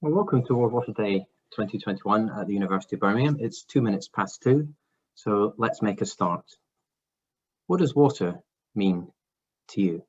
Well, welcome to World Water Day 2021 at the University of Birmingham. It's 2:02, so let's make a start. What does water mean to you?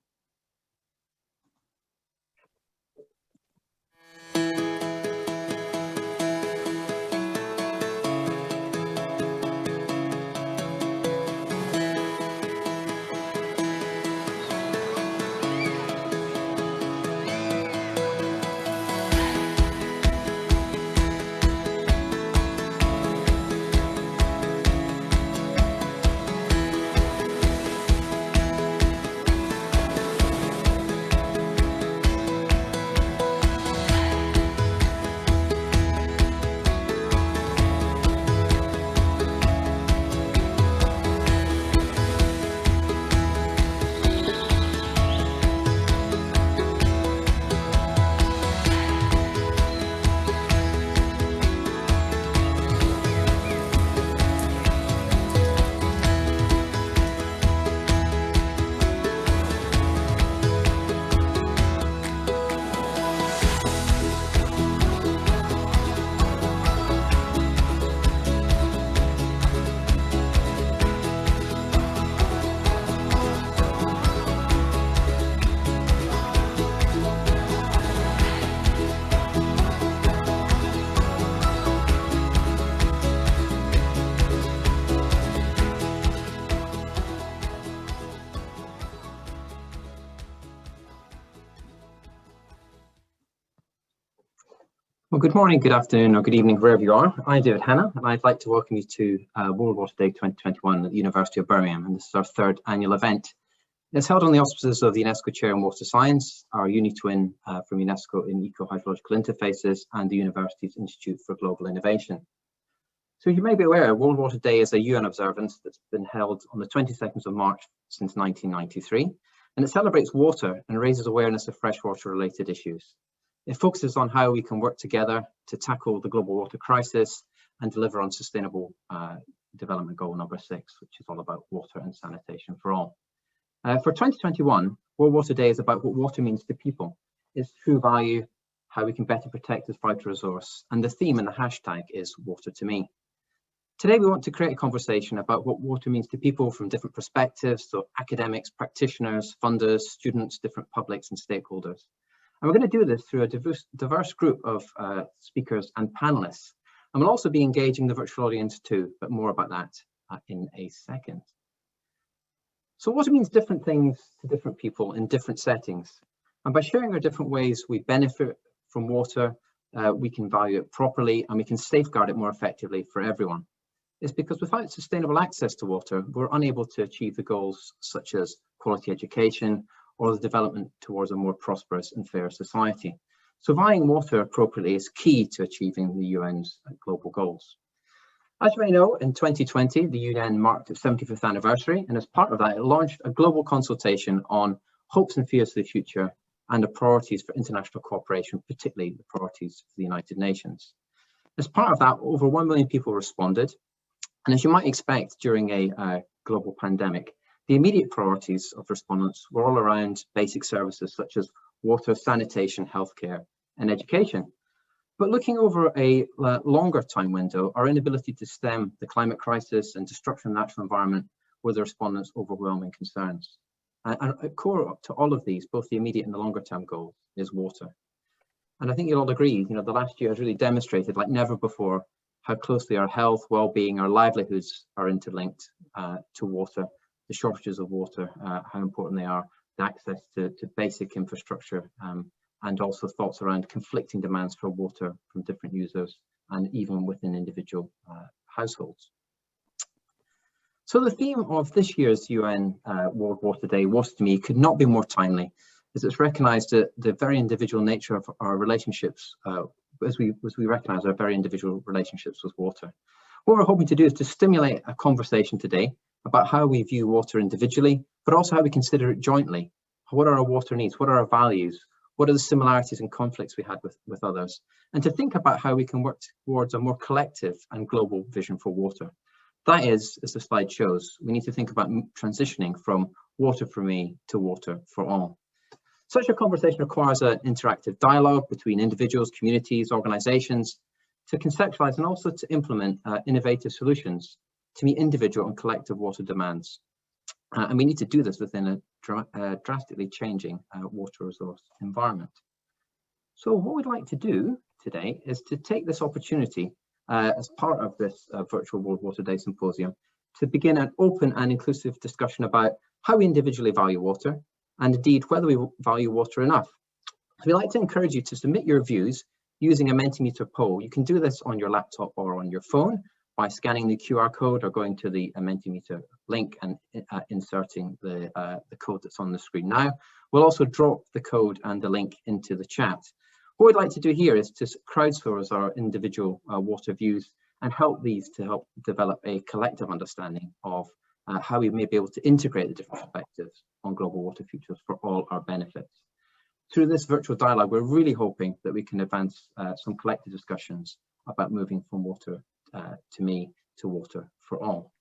Well, good morning, good afternoon, or good evening, wherever you are. I'm David Hanna, and I'd like to welcome you to World Water Day 2021 at the University of Birmingham, and this is our third annual event. It's held on the auspices of the UNESCO Chair in Water Science, our uni-twin from UNESCO in Ecohydrological Interfaces, and the University's Institute for Global Innovation. So you may be aware, World Water Day is a UN observance that's been held on the 22nd of March since 1993, and it celebrates water and raises awareness of freshwater-related issues. It focuses on how we can work together to tackle the global water crisis and deliver on sustainable development goal number 6, which is all about water and sanitation for all. For 2021, World Water Day is about what water means to people, its true value, how we can better protect this vital resource, and the theme and the hashtag is Water to Me. Today we want to create a conversation about what water means to people from different perspectives, so academics, practitioners, funders, students, different publics and stakeholders. And we're going to do this through a diverse group of speakers and panelists. And we'll also be engaging the virtual audience too, but more about that in a second. So water means different things to different people in different settings. And by sharing our different ways we benefit from water, we can value it properly and we can safeguard it more effectively for everyone. It's because without sustainable access to water, we're unable to achieve the goals such as quality education, or the development towards a more prosperous and fairer society. So valuing water appropriately is key to achieving the UN's global goals. As you may know, in 2020, the UN marked its 75th anniversary, and as part of that, it launched a global consultation on hopes and fears for the future and the priorities for international cooperation, particularly the priorities for the United Nations. As part of that, over 1 million people responded, and as you might expect during a global pandemic, the immediate priorities of respondents were all around basic services such as water, sanitation, healthcare, and education. But looking over a longer time window, our inability to stem the climate crisis and destruction of the natural environment were the respondents' overwhelming concerns. And at core to all of these, both the immediate and the longer term goal, is water. And I think you'll all agree, the last year has really demonstrated like never before how closely our health, well-being, our livelihoods are interlinked to water. The shortages of water, how important they are, the access to basic infrastructure, and also thoughts around conflicting demands for water from different users and even within individual households. So the theme of this year's UN World Water Day, Water to Me, could not be more timely, as it's recognised the very individual nature of our relationships, as we recognise our very individual relationships with water. What we're hoping to do is to stimulate a conversation today about how we view water individually, but also how we consider it jointly. What are our water needs? What are our values? What are the similarities and conflicts we had with others? And to think about how we can work towards a more collective and global vision for water. That is, as the slide shows, we need to think about transitioning from water for me to water for all. Such a conversation requires an interactive dialogue between individuals, communities, organizations to conceptualize and also to implement innovative solutions to meet individual and collective water demands. And we need to do this within a drastically changing water resource environment. So what we'd like to do today is to take this opportunity as part of this virtual World Water Day Symposium to begin an open and inclusive discussion about how we individually value water, and indeed whether we value water enough. So we'd like to encourage you to submit your views using a Mentimeter poll. You can do this on your laptop or on your phone by scanning the QR code or going to the Mentimeter link and inserting the code that's on the screen now. We'll also drop the code and the link into the chat. What we'd like to do here is to crowdsource our individual water views and help these to help develop a collective understanding of how we may be able to integrate the different perspectives on global water futures for all our benefits. Through this virtual dialogue, we're really hoping that we can advance some collective discussions about moving from water to me to water for all.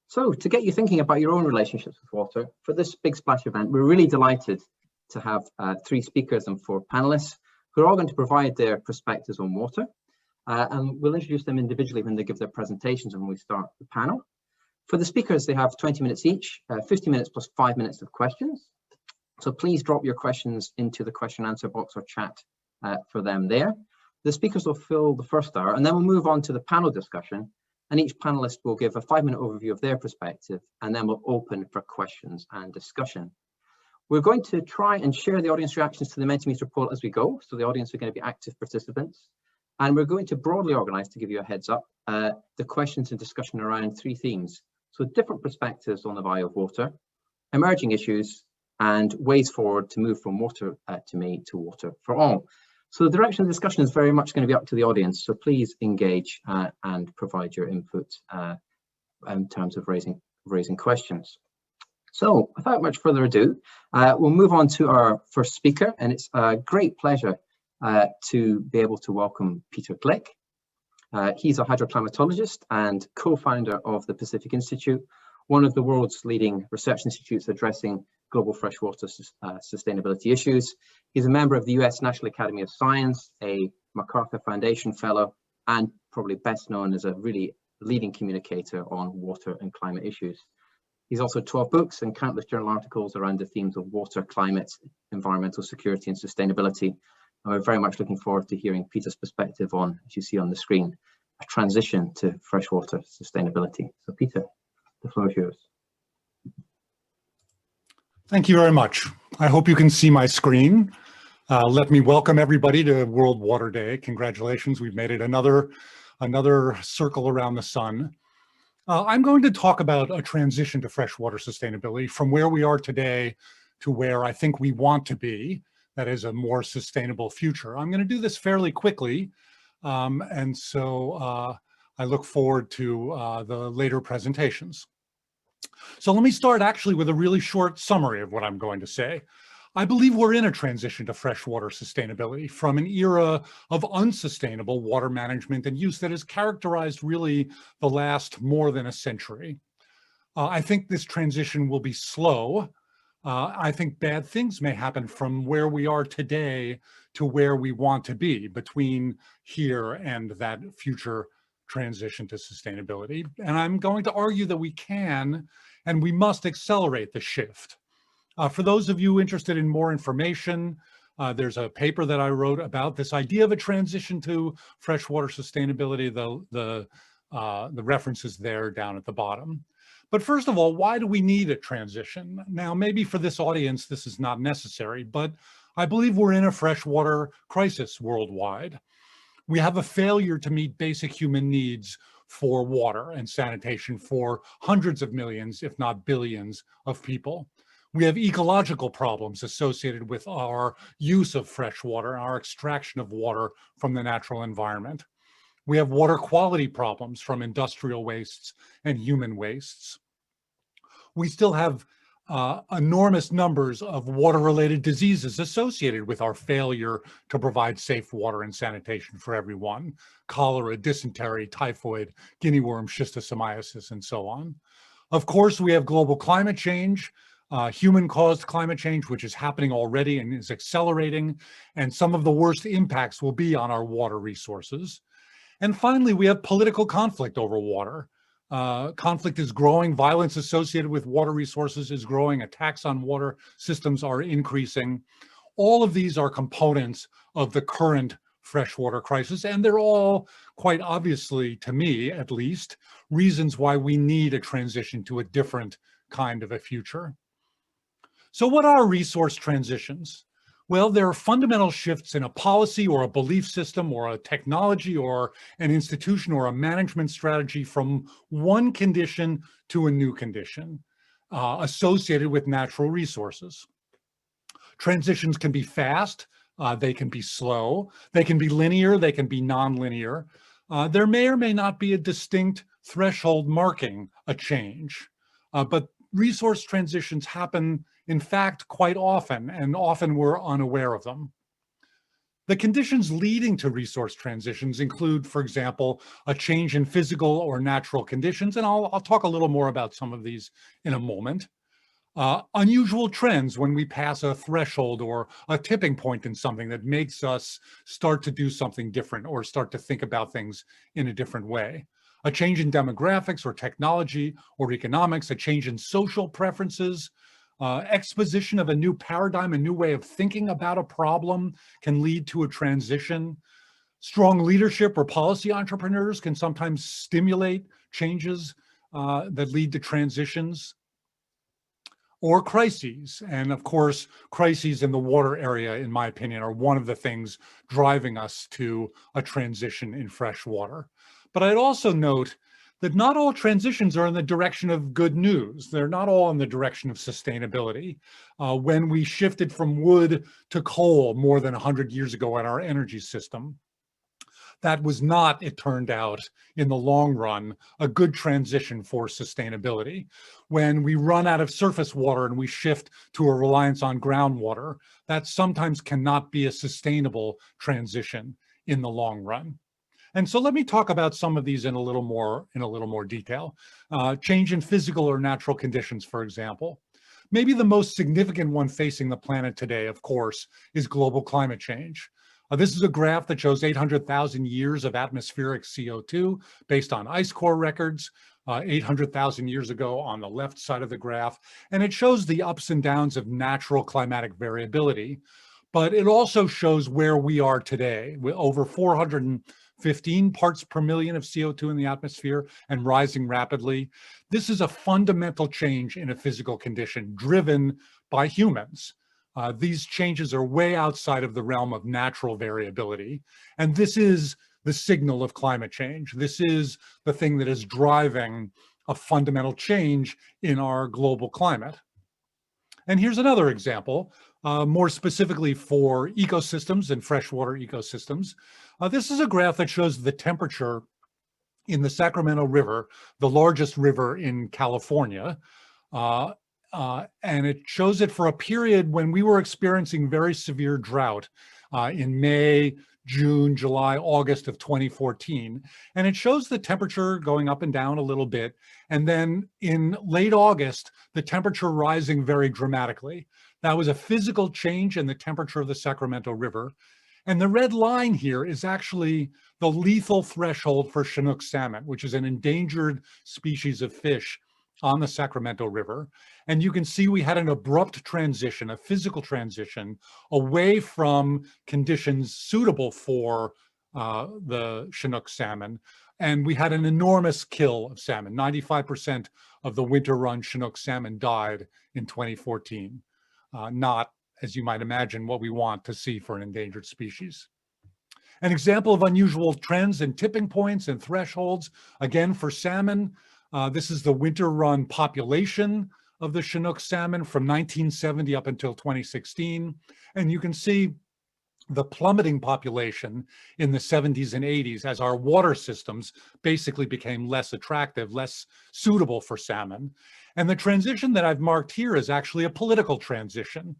So to get you thinking about your own relationships with water, for this Big Splash event, we're really delighted to have 3 speakers and 4 panelists who are all going to provide their perspectives on water. And we'll introduce them individually when they give their presentations and when we start the panel. For the speakers, they have 20 minutes each, 50 minutes plus 5 minutes of questions. So please drop your questions into the question and answer box or chat for them there. The speakers will fill the first hour, and then we'll move on to the panel discussion, and each panelist will give a 5-minute overview of their perspective, and then we'll open for questions and discussion. We're going to try and share the audience reactions to the Mentimeter poll as we go, so the audience are going to be active participants. And we're going to broadly organize, to give you a heads up, the questions and discussion around 3 themes. So different perspectives on the value of water, emerging issues, and ways forward to move from water to me to water for all. So the direction of the discussion is very much going to be up to the audience. So please engage and provide your input in terms of raising questions. So without much further ado, we'll move on to our first speaker, and it's a great pleasure to be able to welcome Peter Gleick. He's a hydroclimatologist and co-founder of the Pacific Institute, one of the world's leading research institutes addressing global freshwater sustainability issues. He's a member of the US National Academy of Science, a MacArthur Foundation Fellow, and probably best known as a really leading communicator on water and climate issues. He's also 12 books and countless journal articles around the themes of water, climate, environmental security and sustainability. And we're very much looking forward to hearing Peter's perspective on, as you see on the screen, a transition to freshwater sustainability. So Peter, the floor is yours. Thank you very much. I hope you can see my screen. Let me welcome everybody to World Water Day. Congratulations, we've made it another circle around the sun. I'm going to talk about a transition to freshwater sustainability from where we are today to where I think we want to be, that is a more sustainable future. I'm going to do this fairly quickly, and so I look forward to the later presentations. So let me start actually with a really short summary of what I'm going to say. I believe we're in a transition to freshwater sustainability from an era of unsustainable water management and use that has characterized really the last more than a century. I think this transition will be slow. I think bad things may happen from where we are today to where we want to be between here and that future transition to sustainability. And I'm going to argue that we can and we must accelerate the shift. For those of you interested in more information, there's a paper that I wrote about this idea of a transition to freshwater sustainability. The reference is there down at the bottom. But first of all, why do we need a transition? Now, maybe for this audience, this is not necessary, but I believe we're in a freshwater crisis worldwide. We have a failure to meet basic human needs for water and sanitation for hundreds of millions, if not billions, of people. We have ecological problems associated with our use of fresh water, our extraction of water from the natural environment. We have water quality problems from industrial wastes and human wastes. We still have enormous numbers of water-related diseases associated with our failure to provide safe water and sanitation for everyone. Cholera, dysentery, typhoid, guinea worm, schistosomiasis, and so on. Of course, we have global climate change. human-caused climate change, which is happening already and is accelerating, and some of the worst impacts will be on our water resources. And finally, we have political conflict over water. Conflict is growing, violence associated with water resources is growing, attacks on water systems are increasing. All of these are components of the current freshwater crisis, and they're all, quite obviously, to me at least, reasons why we need a transition to a different kind of a future. So what are resource transitions? Well, there are fundamental shifts in a policy or a belief system or a technology or an institution or a management strategy from one condition to a new condition associated with natural resources. Transitions can be fast, they can be slow, they can be linear, they can be non-linear. There may or may not be a distinct threshold marking a change, but resource transitions happen, in fact, quite often, and often we're unaware of them. The conditions leading to resource transitions include, for example, a change in physical or natural conditions, and I'll talk a little more about some of these in a moment. Unusual trends when we pass a threshold or a tipping point in something that makes us start to do something different or start to think about things in a different way. A change in demographics or technology or economics, a change in social preferences, exposition of a new paradigm, a new way of thinking about a problem can lead to a transition. Strong leadership or policy entrepreneurs can sometimes stimulate changes that lead to transitions. Or crises. And of course, crises in the water area, in my opinion, are one of the things driving us to a transition in fresh water. But I'd also note that not all transitions are in the direction of good news. They're not all in the direction of sustainability. When we shifted from wood to coal more than 100 years ago in our energy system, that was not, it turned out, in the long run, a good transition for sustainability. When we run out of surface water and we shift to a reliance on groundwater, that sometimes cannot be a sustainable transition in the long run. And so let me talk about some of these in a little more detail. Change in physical or natural conditions, for example. Maybe the most significant one facing the planet today, of course, is global climate change. This is a graph that shows 800,000 years of atmospheric CO2 based on ice core records 800,000 years ago on the left side of the graph. And it shows the ups and downs of natural climatic variability. But it also shows where we are today, with over 415 parts per million of CO2 in the atmosphere and rising rapidly. This is a fundamental change in a physical condition driven by humans. These changes are way outside of the realm of natural variability. And this is the signal of climate change. This is the thing that is driving a fundamental change in our global climate. And here's another example, more specifically for ecosystems and freshwater ecosystems. This is a graph that shows the temperature in the Sacramento River, the largest river in California. And it shows it for a period when we were experiencing very severe drought in May, June, July, August of 2014. And it shows the temperature going up and down a little bit. And then in late August, the temperature rising very dramatically. That was a physical change in the temperature of the Sacramento River. And the red line here is actually the lethal threshold for Chinook salmon, which is an endangered species of fish on the Sacramento River. And you can see we had an abrupt transition, a physical transition, away from conditions suitable for the Chinook salmon. And we had an enormous kill of salmon. 95% of the winter run Chinook salmon died in 2014. Not, as you might imagine, what we want to see for an endangered species. An example of unusual trends and tipping points and thresholds, again for salmon. This is the winter run population of the Chinook salmon from 1970 up until 2016. And you can see the plummeting population in the 70s and 80s as our water systems basically became less attractive, less suitable for salmon. And the transition that I've marked here is actually a political transition.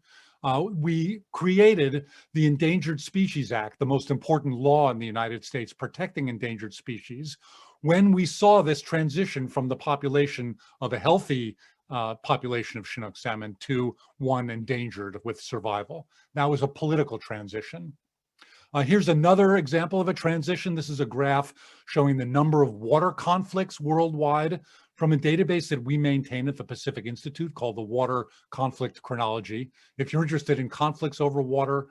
We created the Endangered Species Act, the most important law in the United States protecting endangered species, when we saw this transition from the population of a healthy population of Chinook salmon to one endangered with survival. That was a political transition. Here's another example of a transition. This is a graph showing the number of water conflicts worldwide from a database that we maintain at the Pacific Institute called the Water Conflict Chronology. If you're interested in conflicts over water,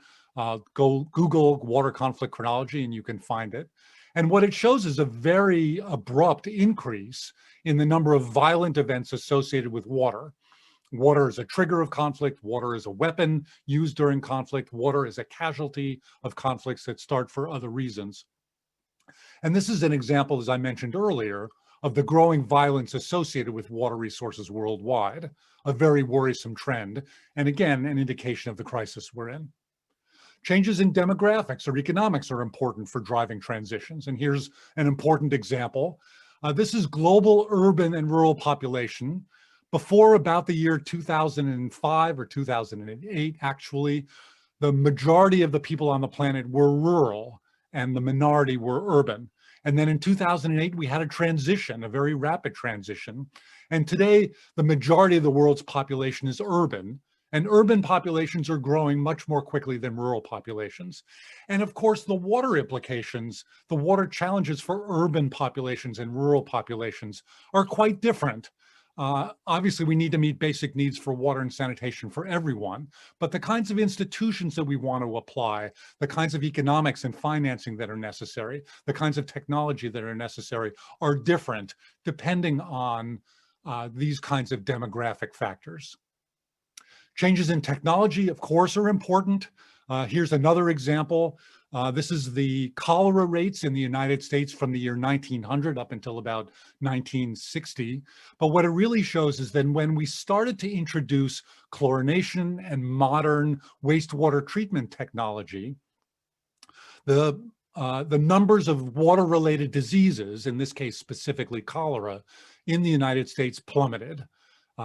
go Google water conflict chronology and you can find it. And what it shows is a very abrupt increase in the number of violent events associated with water. Water is a trigger of conflict. Water is a weapon used during conflict. Water is a casualty of conflicts that start for other reasons. And this is an example, as I mentioned earlier, of the growing violence associated with water resources worldwide, a very worrisome trend, and again, an indication of the crisis we're in. Changes in demographics or economics are important for driving transitions. And here's an important example. This is global urban and rural population. Before about the year 2005 or 2008, actually, the majority of the people on the planet were rural and the minority were urban. And then in 2008, we had a transition, a very rapid transition. And today, the majority of the world's population is urban. And urban populations are growing much more quickly than rural populations. And of course, the water implications, the water challenges for urban populations and rural populations are quite different. Obviously, we need to meet basic needs for water and sanitation for everyone, but the kinds of institutions that we want to apply, the kinds of economics and financing that are necessary, the kinds of technology that are necessary are different depending on these kinds of demographic factors. Changes in technology, of course, are important. Here's another example. This is the cholera rates in the United States from the year 1900 up until about 1960. But what it really shows is that when we started to introduce chlorination and modern wastewater treatment technology, the numbers of water-related diseases, in this case specifically cholera, in the United States plummeted.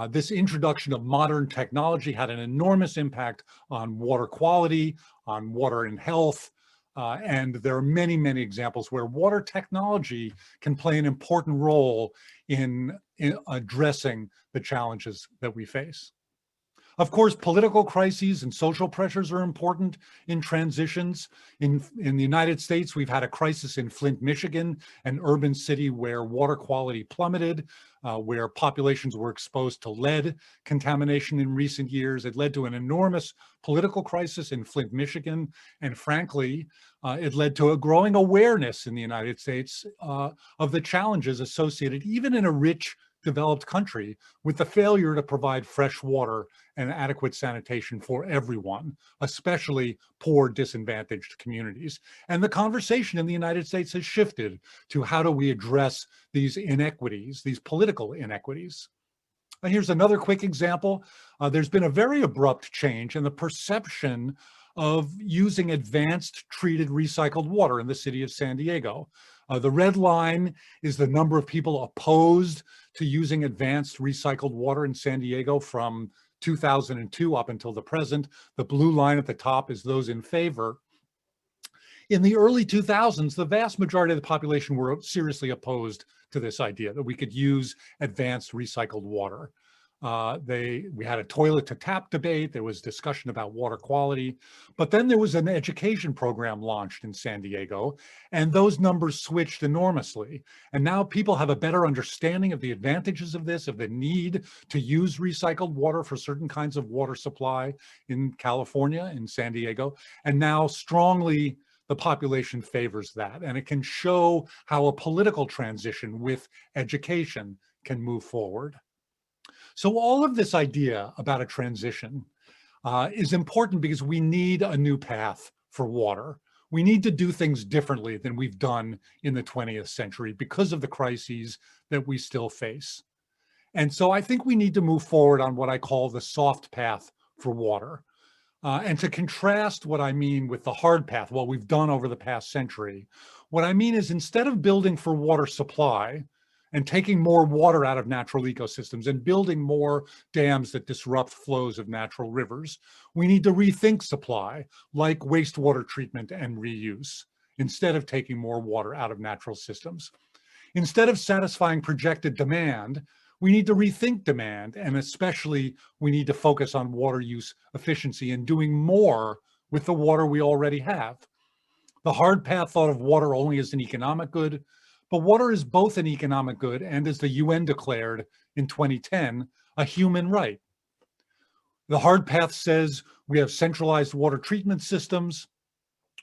This introduction of modern technology had an enormous impact on water quality, on water and health, and there are many, many examples where water technology can play an important role in addressing the challenges that we face. Of course, political crises and social pressures are important in transitions. In the United States, we've had a crisis in Flint, Michigan, an urban city where water quality plummeted, where populations were exposed to lead contamination in recent years. It led to an enormous political crisis in Flint, Michigan, and frankly, it led to a growing awareness in the United States of the challenges associated, even in a rich, developed country, with the failure to provide fresh water and adequate sanitation for everyone, especially poor, disadvantaged communities. And the conversation in the United States has shifted to how do we address these inequities, these political inequities. Here's another quick example. There's been a very abrupt change in the perception of using advanced treated recycled water in the city of San Diego. The red line is the number of people opposed to using advanced recycled water in San Diego from 2002 up until the present. The blue line at the top is those in favor. In the early 2000s, the vast majority of the population were seriously opposed to this idea that we could use advanced recycled water. We had a toilet to tap debate. There was discussion about water quality, but then there was an education program launched in San Diego, and those numbers switched enormously. And now people have a better understanding of the advantages of this, of the need to use recycled water for certain kinds of water supply in California, in San Diego, and now strongly the population favors that. And it can show how a political transition with education can move forward. So all of this idea about a transition is important because we need a new path for water. We need to do things differently than we've done in the 20th century because of the crises that we still face. And so I think we need to move forward on what I call the soft path for water. And to contrast what I mean with the hard path, what we've done over the past century, what I mean is instead of building for water supply, and taking more water out of natural ecosystems and building more dams that disrupt flows of natural rivers, we need to rethink supply, like wastewater treatment and reuse, instead of taking more water out of natural systems. Instead of satisfying projected demand, We need to rethink demand, and especially we need to focus on water use efficiency and doing more with the water we already have. The hard path thought of water only as an economic good, but water is both an economic good and, as the UN declared in 2010, a human right. The hard path says we have centralized water treatment systems.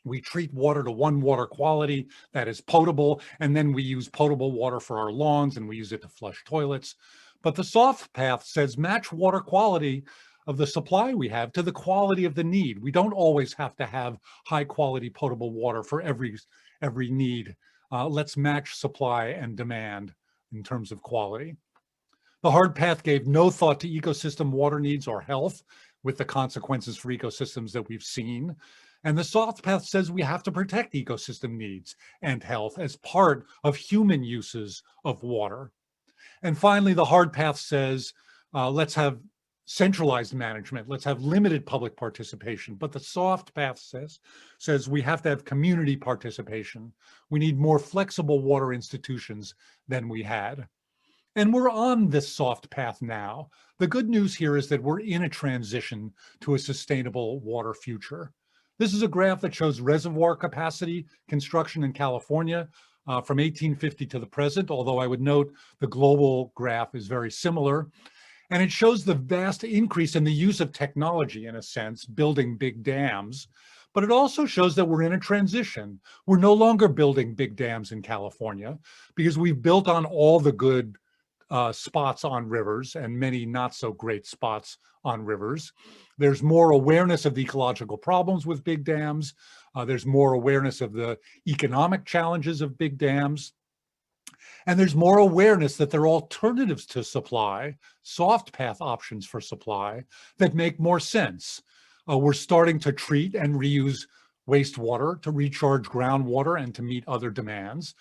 We treat water to one water quality that is potable, and then we use potable water for our lawns and we use it to flush toilets. But the soft path says match water quality of the supply we have to the quality of the need. We don't always have to have high quality potable water for every need. Let's match supply and demand in terms of quality. The hard path gave no thought to ecosystem water needs or health, with the consequences for ecosystems that we've seen. And the soft path says we have to protect ecosystem needs and health as part of human uses of water. And finally, the hard path says, let's have centralized management, let's have limited public participation. But the soft path says we have to have community participation. We need more flexible water institutions than we had. And we're on this soft path now. The good news here is that we're in a transition to a sustainable water future. This is a graph that shows reservoir capacity construction in California from 1850 to the present, although I would note the global graph is very similar. And it shows the vast increase in the use of technology, in a sense, building big dams. But it also shows that we're in a transition. We're no longer building big dams in California because we've built on all the good spots on rivers and many not so great spots on rivers. There's more awareness of the ecological problems with big dams. There's more awareness of the economic challenges of big dams. And there's more awareness that there are alternatives to supply, soft path options for supply that make more sense. We're starting to treat and reuse wastewater to recharge groundwater and to meet other demands.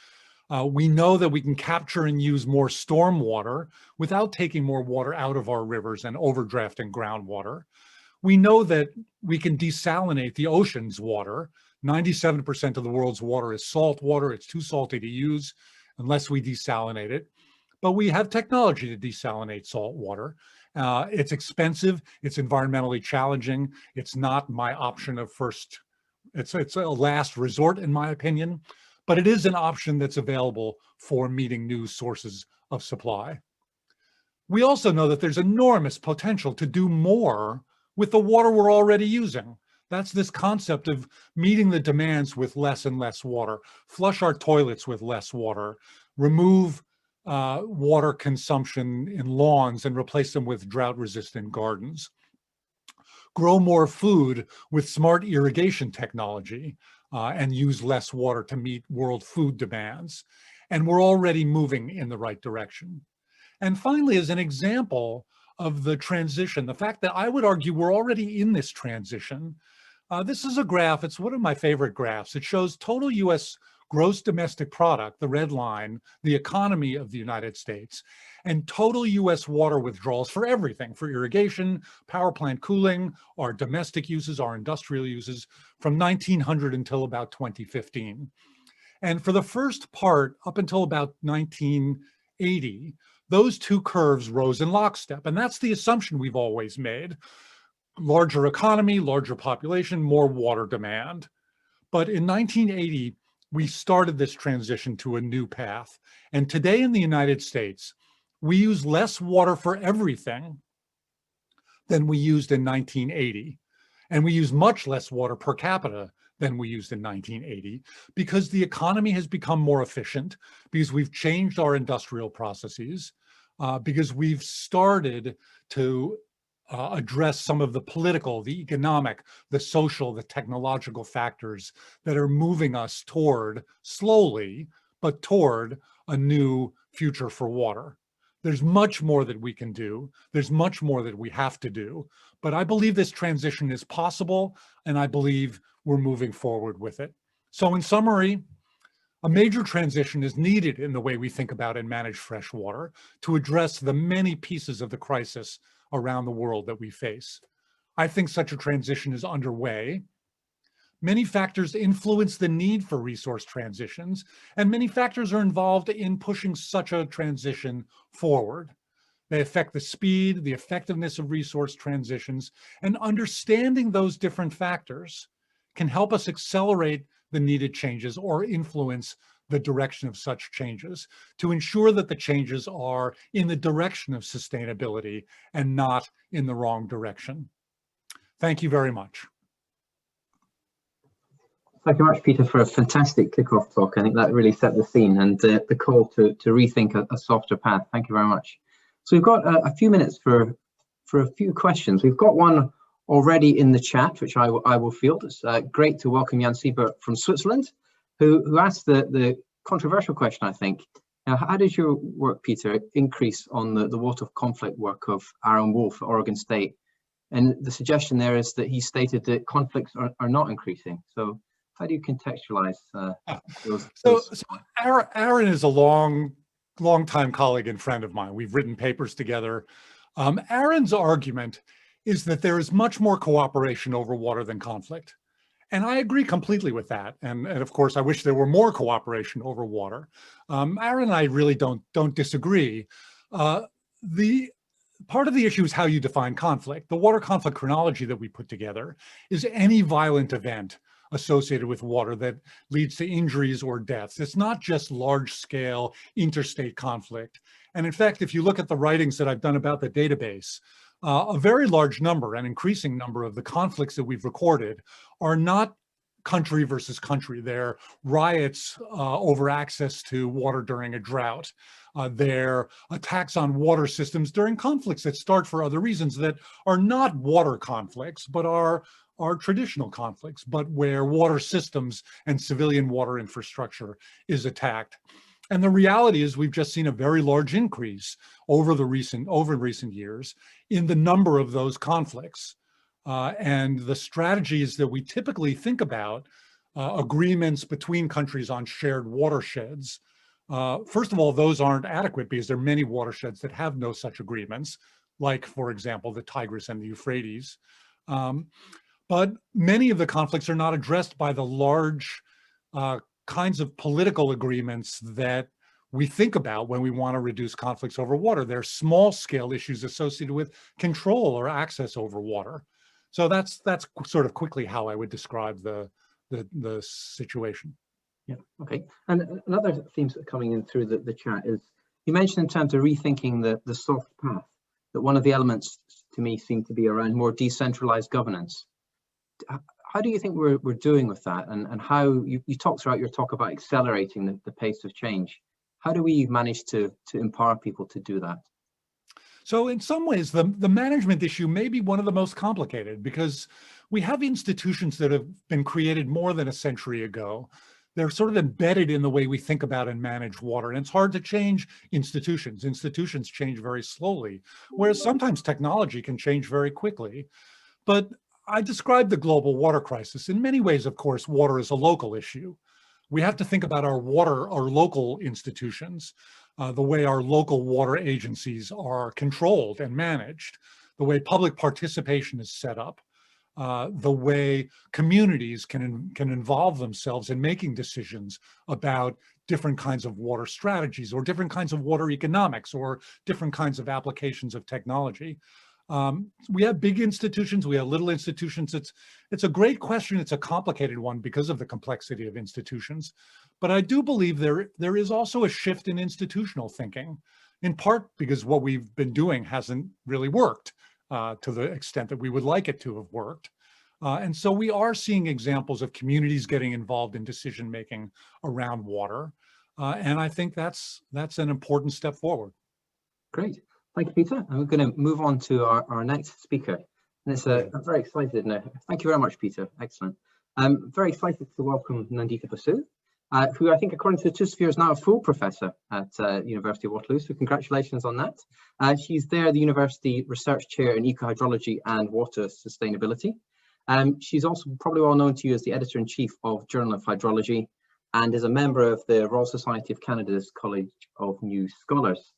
We know that we can capture and use more storm water without taking more water out of our rivers and overdrafting groundwater. We know that we can desalinate the ocean's water. 97% of the world's water is salt water. It's too salty to use unless we desalinate it. But we have technology to desalinate salt water. It's expensive. It's environmentally challenging. It's not my option of first. It's a last resort, in my opinion. But it is an option that's available for meeting new sources of supply. We also know that there's enormous potential to do more with the water we're already using. That's this concept of meeting the demands with less and less water, flush our toilets with less water, remove water consumption in lawns and replace them with drought-resistant gardens, grow more food with smart irrigation technology, and use less water to meet world food demands. And we're already moving in the right direction. And finally, as an example of the transition, the fact that I would argue we're already in this transition, this is a graph, it's one of my favorite graphs. It shows total US gross domestic product, the red line, the economy of the United States, and total US water withdrawals for everything, for irrigation, power plant cooling, our domestic uses, our industrial uses, from 1900 until about 2015. And for the first part, up until about 1980, those two curves rose in lockstep. And that's the assumption we've always made. Larger economy, larger population, more water demand. But in 1980, we started this transition to a new path. And today in the United States, we use less water for everything than we used in 1980. And we use much less water per capita than we used in 1980 because the economy has become more efficient, because we've changed our industrial processes, because we've started to address some of the political, the economic, the social, the technological factors that are moving us toward, slowly, but toward a new future for water. There's much more that we can do. There's much more that we have to do. But I believe this transition is possible, and I believe we're moving forward with it. So in summary, a major transition is needed in the way we think about and manage fresh water to address the many pieces of the crisis around the world that we face. I think such a transition is underway. Many factors influence the need for resource transitions, and many factors are involved in pushing such a transition forward. They affect the speed, the effectiveness of resource transitions, and understanding those different factors can help us accelerate the needed changes or influence the direction of such changes to ensure that the changes are in the direction of sustainability and not in the wrong direction. Thank you very much. Thank you very much, Peter, for a fantastic kickoff talk. I think that really set the scene and the call to rethink a softer path. Thank you very much. So we've got a few minutes for a few questions. We've got one already in the chat, which I will field. It's great to welcome Jan Siebert from Switzerland, who asked the controversial question, I think. Now, how does your work, Peter, increase on the water conflict work of Aaron Wolf at Oregon State? And the suggestion there is that he stated that conflicts are not increasing. So how do you contextualize those? So Aaron is a long-time colleague and friend of mine. We've written papers together. Aaron's argument is that there is much more cooperation over water than conflict. And I agree completely with that. And of course, I wish there were more cooperation over water. Aaron and I really don't disagree. The part of the issue is how you define conflict. The water conflict chronology that we put together is any violent event associated with water that leads to injuries or deaths. It's not just large-scale interstate conflict. And in fact, if you look at the writings that I've done about the database, a very large number, an increasing number of the conflicts that we've recorded are not country versus country. They're riots over access to water during a drought. They're attacks on water systems during conflicts that start for other reasons that are not water conflicts, but are traditional conflicts, but where water systems and civilian water infrastructure is attacked. And the reality is we've just seen a very large increase over recent years in the number of those conflicts. And the strategies that we typically think about, agreements between countries on shared watersheds, first of all, those aren't adequate because there are many watersheds that have no such agreements, like, for example, the Tigris and the Euphrates. But many of the conflicts are not addressed by the large kinds of political agreements that we think about when we want to reduce conflicts over water. There are small-scale issues associated with control or access over water. So that's sort of quickly how I would describe the situation. Yeah, okay. And another theme coming in through the chat is, you mentioned in terms of rethinking the soft path, that one of the elements to me seemed to be around more decentralized governance. How do you think we're doing with that, and how you talked throughout your talk about accelerating the pace of change? How do we manage to empower people to do that? So in some ways, the management issue may be one of the most complicated, because we have institutions that have been created more than a century ago. They're sort of embedded in the way we think about and manage water, and it's hard to change institutions. Institutions change very slowly, whereas sometimes technology can change very quickly. But I described the global water crisis. In many ways, of course, water is a local issue. We have to think about our local institutions, the way our local water agencies are controlled and managed, the way public participation is set up, the way communities can involve themselves in making decisions about different kinds of water strategies or different kinds of water economics or different kinds of applications of technology. We have big institutions, we have little institutions. It's a great question. It's a complicated one because of the complexity of institutions. But I do believe there is also a shift in institutional thinking, in part because what we've been doing hasn't really worked to the extent that we would like it to have worked. And so we are seeing examples of communities getting involved in decision-making around water. And I think that's an important step forward. Great. Thank you, Peter. And we're going to move on to our next speaker. And it's I'm very excited now. Thank you very much, Peter. Excellent. I'm very excited to welcome Nandita Basu, who I think, according to the TUSPHERE, is now a full professor at University of Waterloo. So congratulations on that. She's there, the University Research Chair in Ecohydrology and Water Sustainability. She's also probably well known to you as the Editor-in-Chief of Journal of Hydrology and is a member of the Royal Society of Canada's College of New Scholars.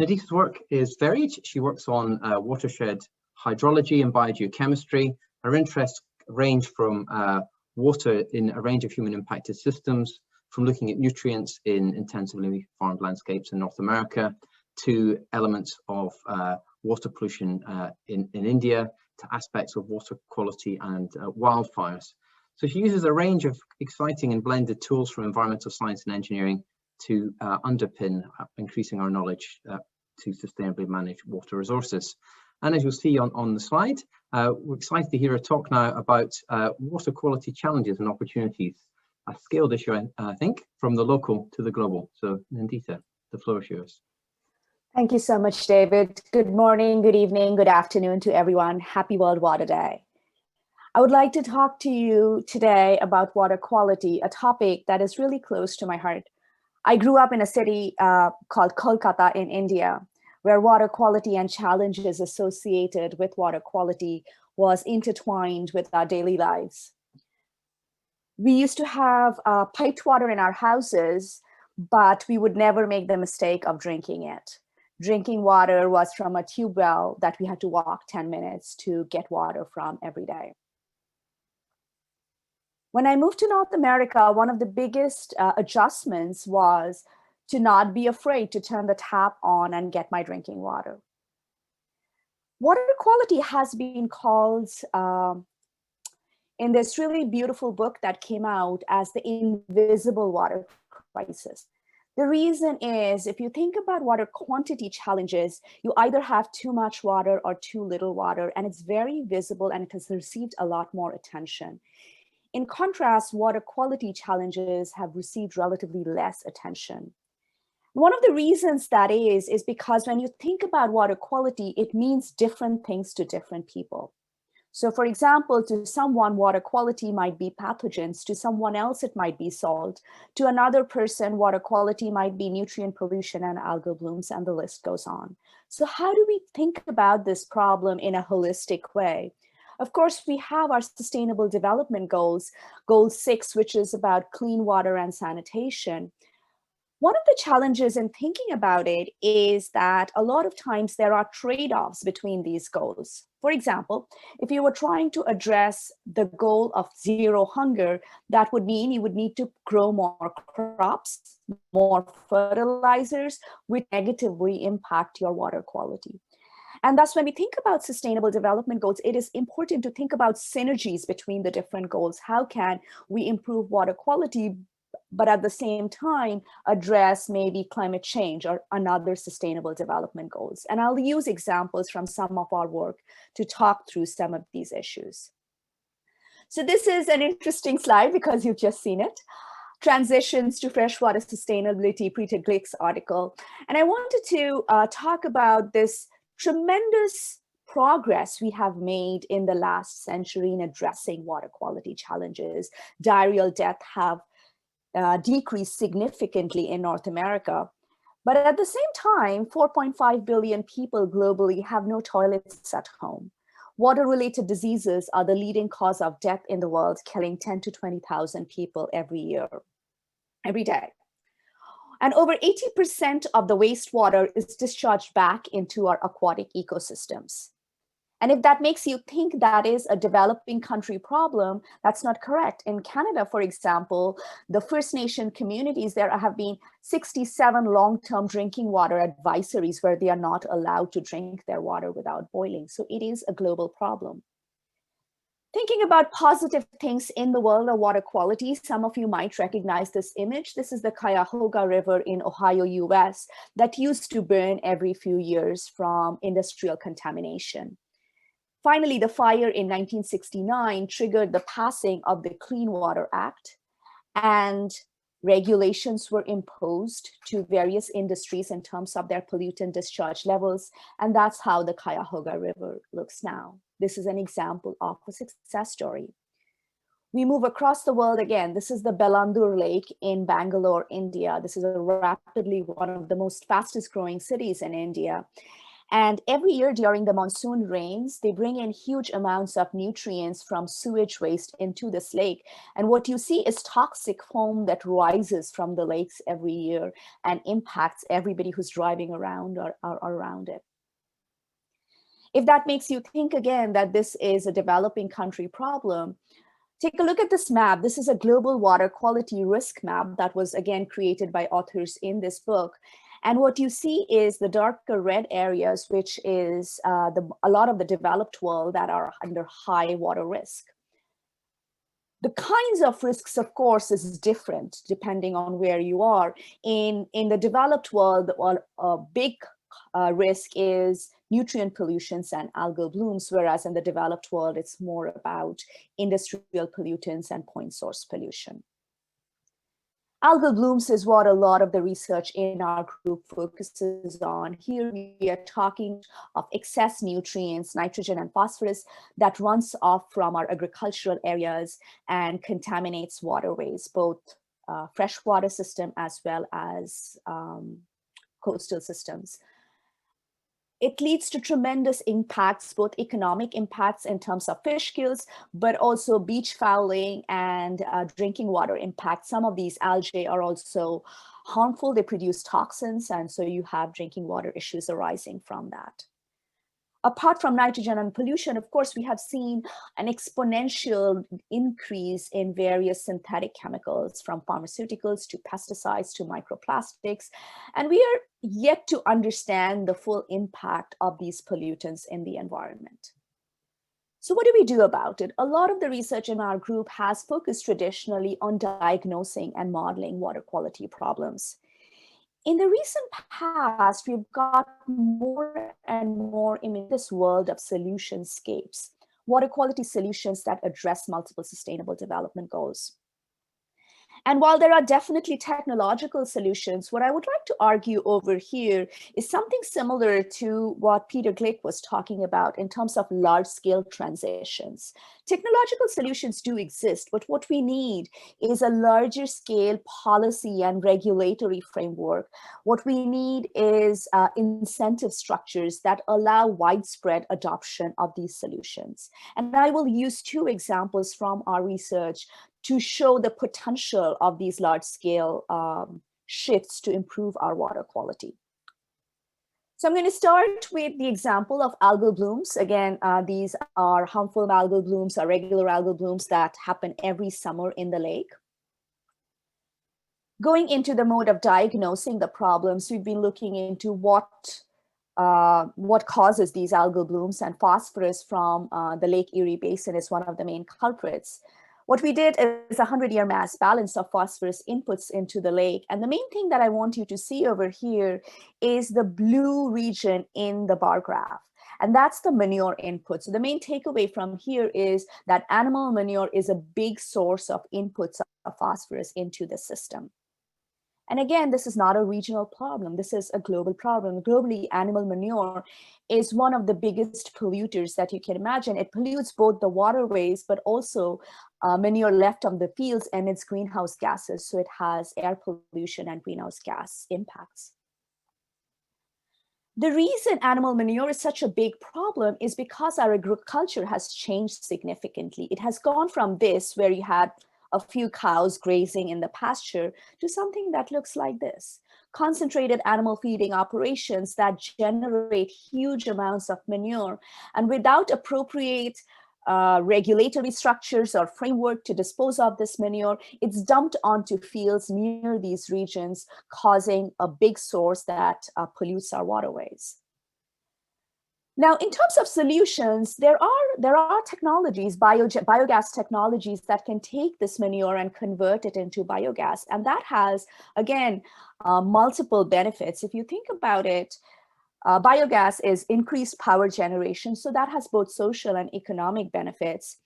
Nandita's work is varied. She works on watershed hydrology and biogeochemistry. Her interests range from water in a range of human impacted systems, from looking at nutrients in intensively farmed landscapes in North America, to elements of water pollution in India, to aspects of water quality and wildfires. So she uses a range of exciting and blended tools from environmental science and engineering to underpin increasing our knowledge to sustainably manage water resources. And as you'll see on the slide, we're excited to hear a talk now about water quality challenges and opportunities, a scaled issue, I think, from the local to the global. So Nandita, the floor is yours. Thank you so much, David. Good morning, good evening, good afternoon to everyone. Happy World Water Day. I would like to talk to you today about water quality, a topic that is really close to my heart. I grew up in a city called Kolkata in India, where water quality and challenges associated with water quality was intertwined with our daily lives. We used to have piped water in our houses, but we would never make the mistake of drinking it. Drinking water was from a tube well that we had to walk 10 minutes to get water from every day. When I moved to North America, one of the biggest adjustments was to not be afraid to turn the tap on and get my drinking water. Water quality has been called in this really beautiful book that came out as the invisible water crisis. The reason is, if you think about water quantity challenges, you either have too much water or too little water, and it's very visible and it has received a lot more attention. In contrast, water quality challenges have received relatively less attention. One of the reasons that is because when you think about water quality, it means different things to different people. So for example, to someone, water quality might be pathogens. To someone else, it might be salt. To another person, water quality might be nutrient pollution and algal blooms, and the list goes on. So how do we think about this problem in a holistic way? Of course, we have our Sustainable Development Goals, Goal 6, which is about clean water and sanitation. One of the challenges in thinking about it is that a lot of times there are trade-offs between these goals. For example, if you were trying to address the goal of zero hunger, that would mean you would need to grow more crops, more fertilizers, which negatively impact your water quality. And thus, when we think about Sustainable Development Goals, it is important to think about synergies between the different goals. How can we improve water quality, but at the same time address maybe climate change or another Sustainable Development Goals? And I'll use examples from some of our work to talk through some of these issues. So this is an interesting slide because you've just seen it. Transitions to Freshwater Sustainability, Peter Gleick's article. And I wanted to talk about this tremendous progress we have made in the last century in addressing water quality challenges. Diarrheal death have decreased significantly in North America. But at the same time, 4.5 billion people globally have no toilets at home. Water-related diseases are the leading cause of death in the world, killing 10 to 20,000 people every day. And over 80% of the wastewater is discharged back into our aquatic ecosystems. And if that makes you think that is a developing country problem, that's not correct. In Canada, for example, the First Nation communities, there have been 67 long-term drinking water advisories where they are not allowed to drink their water without boiling. So it is a global problem. Thinking about positive things in the world of water quality, some of you might recognize this image. This is the Cuyahoga River in Ohio, US, that used to burn every few years from industrial contamination. Finally, the fire in 1969 triggered the passing of the Clean Water Act, and regulations were imposed to various industries in terms of their pollutant discharge levels. And that's how the Cuyahoga River looks now. This is an example of a success story. We move across the world again. This is the Bellandur Lake in Bangalore, India. This is rapidly one of the most fastest growing cities in India. And every year during the monsoon rains, they bring in huge amounts of nutrients from sewage waste into this lake. And what you see is toxic foam that rises from the lakes every year and impacts everybody who's driving around or around it. If that makes you think again that this is a developing country problem, take a look at this map. This is a global water quality risk map that was again created by authors in this book. And what you see is the darker red areas, which is a lot of the developed world that are under high water risk. The kinds of risks, of course, is different depending on where you are. In the developed world, a big risk is nutrient pollutions and algal blooms, whereas in the developed world, it's more about industrial pollutants and point source pollution. Algal blooms is what a lot of the research in our group focuses on. Here we are talking of excess nutrients, nitrogen and phosphorus, that runs off from our agricultural areas and contaminates waterways, both freshwater system as well as coastal systems. It leads to tremendous impacts, both economic impacts in terms of fish kills, but also beach fouling and drinking water impacts. Some of these algae are also harmful. They produce toxins, and so you have drinking water issues arising from that. Apart from nitrogen and pollution, of course, we have seen an exponential increase in various synthetic chemicals, from pharmaceuticals to pesticides to microplastics. And we are yet to understand the full impact of these pollutants in the environment. So what do we do about it? A lot of the research in our group has focused traditionally on diagnosing and modeling water quality problems. In the recent past, we've got more and more in this world of solutionscapes, water quality solutions that address multiple sustainable development goals. And while there are definitely technological solutions, what I would like to argue over here is something similar to what Peter Gleick was talking about in terms of large-scale transitions. Technological solutions do exist, but what we need is a larger scale policy and regulatory framework. What we need is incentive structures that allow widespread adoption of these solutions. And I will use two examples from our research to show the potential of these large-scale shifts to improve our water quality. So I'm going to start with the example of algal blooms. Again, these are harmful algal blooms, are regular algal blooms that happen every summer in the lake. Going into the mode of diagnosing the problems, we've been looking into what causes these algal blooms, and phosphorus from the Lake Erie Basin is one of the main culprits. What we did is a 100-year mass balance of phosphorus inputs into the lake. And the main thing that I want you to see over here is the blue region in the bar graph. And that's the manure input. So the main takeaway from here is that animal manure is a big source of inputs of phosphorus into the system. And again, this is not a regional problem. This is a global problem. Globally, animal manure is one of the biggest polluters that you can imagine. It pollutes both the waterways, but also manure left on the fields emits greenhouse gases. So it has air pollution and greenhouse gas impacts. The reason animal manure is such a big problem is because our agriculture has changed significantly. It has gone from this, where you had a few cows grazing in the pasture, to something that looks like this. Concentrated animal feeding operations that generate huge amounts of manure, and without appropriate regulatory structures or framework to dispose of this manure, it's dumped onto fields near these regions, causing a big source that pollutes our waterways. Now, in terms of solutions, there are technologies, biogas technologies that can take this manure and convert it into biogas. And that has, again, multiple benefits. If you think about it, biogas is increased power generation. So that has both social and economic benefits.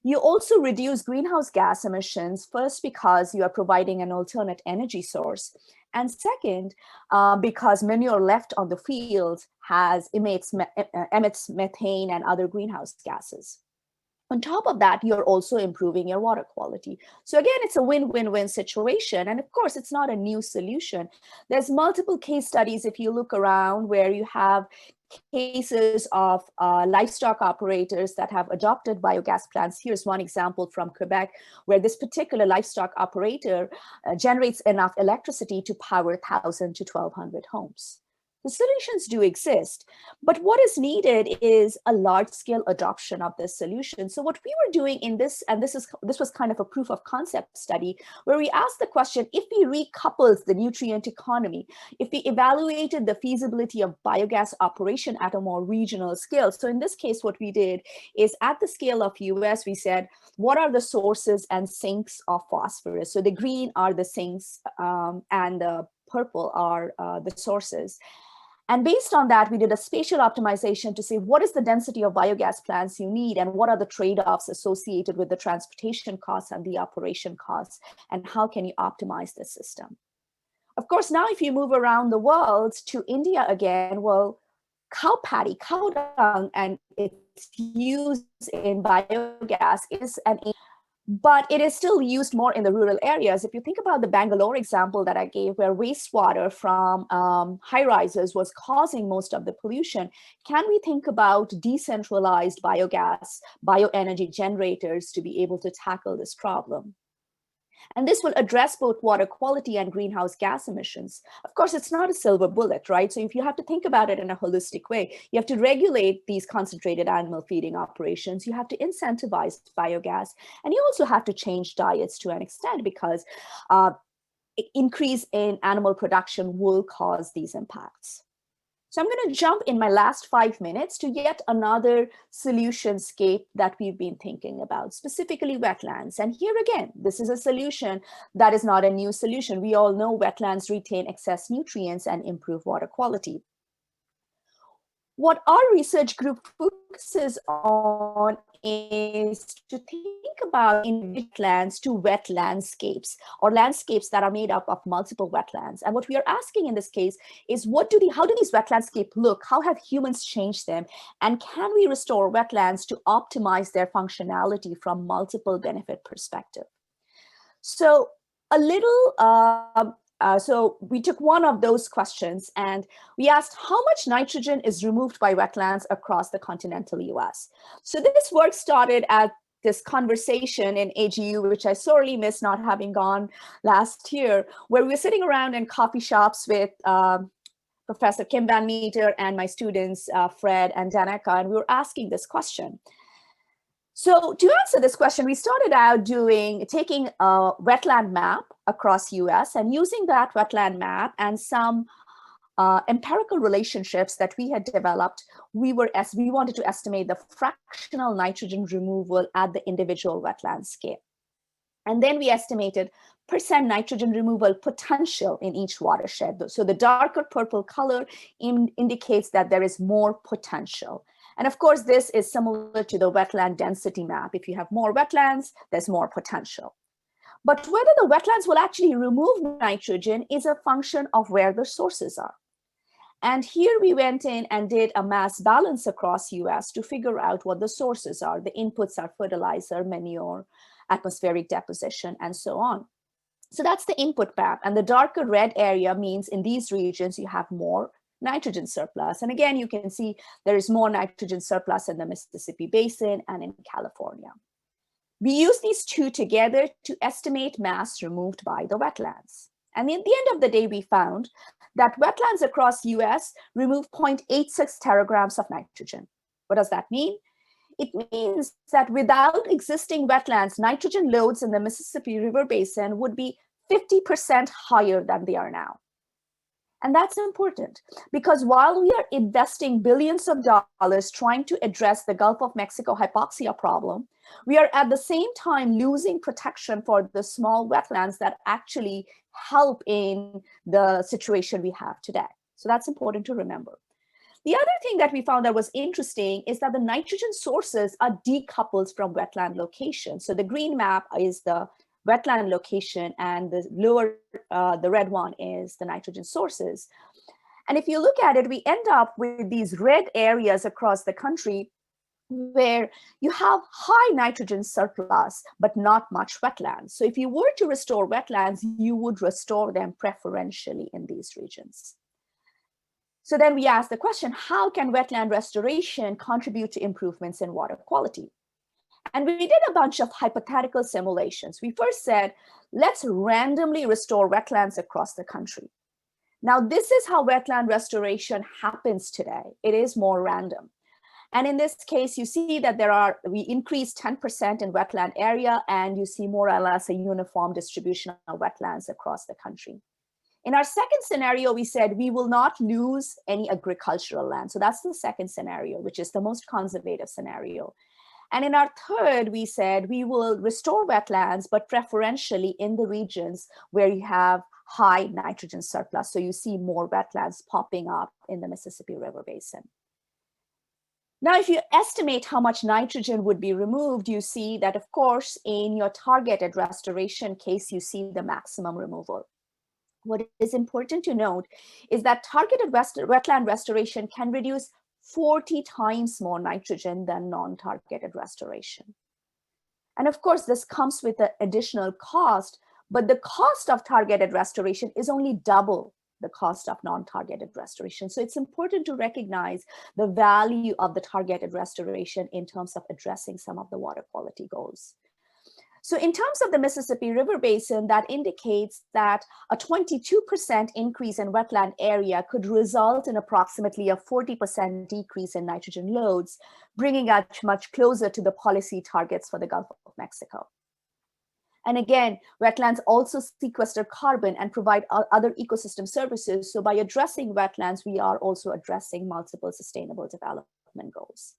You also reduce greenhouse gas emissions, first because you are providing an alternate energy source, and second, because manure left on the field emits methane and other greenhouse gases. On top of that, you're also improving your water quality. So again, it's a win-win-win situation. And of course, it's not a new solution. There's multiple case studies, if you look around, where you have cases of livestock operators that have adopted biogas plants. Here's one example from Quebec, where this particular livestock operator generates enough electricity to power 1,000 to 1,200 homes. The solutions do exist, but what is needed is a large-scale adoption of this solution. So what we were doing in this, and this was kind of a proof of concept study, where we asked the question, if we recoupled the nutrient economy, if we evaluated the feasibility of biogas operation at a more regional scale. So in this case, what we did is at the scale of US, we said, what are the sources and sinks of phosphorus? So the green are the sinks and the purple are the sources. And based on that, we did a spatial optimization to say what is the density of biogas plants you need and what are the trade-offs associated with the transportation costs and the operation costs, and how can you optimize the system. Of course, now if you move around the world to India again, well, cow patty, cow dung, and its use in biogas is but it is still used more in the rural areas. If you think about the Bangalore example that I gave, where wastewater from high rises was causing most of the pollution, can we think about decentralized biogas, bioenergy generators to be able to tackle this problem? And this will address both water quality and greenhouse gas emissions. Of course, it's not a silver bullet, right? So if you have to think about it in a holistic way, you have to regulate these concentrated animal feeding operations. You have to incentivize biogas, and you also have to change diets to an extent, because increase in animal production will cause these impacts. So I'm going to jump in my last 5 minutes to yet another solution scape that we've been thinking about, specifically wetlands. And here again, this is a solution that is not a new solution. We all know wetlands retain excess nutrients and improve water quality. What our research group focuses on is to think about in wetlands to wet landscapes, or landscapes that are made up of multiple wetlands. And what we are asking in this case is how do these wet landscapes look? How have humans changed them? And can we restore wetlands to optimize their functionality from multiple benefit perspective? So so we took one of those questions and we asked how much nitrogen is removed by wetlands across the continental US. So this work started at this conversation in AGU, which I sorely miss not having gone last year, where we were sitting around in coffee shops with Professor Kim Van Meter and my students, Fred and Danica, and we were asking this question. So to answer this question, we started out taking a wetland map across US and using that wetland map and some empirical relationships that we had developed, we wanted to estimate the fractional nitrogen removal at the individual wetland scale. And then we estimated % nitrogen removal potential in each watershed. So the darker purple color indicates that there is more potential. And of course, this is similar to the wetland density map. If you have more wetlands, there's more potential. But whether the wetlands will actually remove nitrogen is a function of where the sources are. And here we went in and did a mass balance across US to figure out what the sources are. The inputs are fertilizer, manure, atmospheric deposition, and so on. So that's the input map. And the darker red area means in these regions, you have more nitrogen surplus. And again, you can see there is more nitrogen surplus in the Mississippi Basin and in California. We use these two together to estimate mass removed by the wetlands. And at the end of the day, we found that wetlands across US remove 0.86 teragrams of nitrogen. What does that mean? It means that without existing wetlands, nitrogen loads in the Mississippi River Basin would be 50% higher than they are now. And that's important because while we are investing billions of dollars trying to address the Gulf of Mexico hypoxia problem, we are at the same time losing protection for the small wetlands that actually help in the situation we have today. So that's important to remember. The other thing that we found that was interesting is that the nitrogen sources are decoupled from wetland location. So the green map is the wetland location, and the lower, the red one is the nitrogen sources. And if you look at it, we end up with these red areas across the country where you have high nitrogen surplus, but not much wetlands. So if you were to restore wetlands, you would restore them preferentially in these regions. So then we asked the question, how can wetland restoration contribute to improvements in water quality? And we did a bunch of hypothetical simulations. We first said, let's randomly restore wetlands across the country. Now, this is how wetland restoration happens today. It is more random. And in this case, you see that we increase 10% in wetland area, and you see more or less a uniform distribution of wetlands across the country. In our second scenario, we said we will not lose any agricultural land. So that's the second scenario, which is the most conservative scenario. And in our third, we said we will restore wetlands, but preferentially in the regions where you have high nitrogen surplus. So you see more wetlands popping up in the Mississippi River Basin. Now, if you estimate how much nitrogen would be removed, you see that, of course, in your targeted restoration case, you see the maximum removal. What is important to note is that targeted wetland restoration can reduce 40 times more nitrogen than non-targeted restoration. And of course, this comes with an additional cost, but the cost of targeted restoration is only double the cost of non-targeted restoration. So it's important to recognize the value of the targeted restoration in terms of addressing some of the water quality goals. So in terms of the Mississippi River Basin, that indicates that a 22% increase in wetland area could result in approximately a 40% decrease in nitrogen loads, bringing us much closer to the policy targets for the Gulf of Mexico. And again, wetlands also sequester carbon and provide other ecosystem services. So by addressing wetlands, we are also addressing multiple sustainable development goals.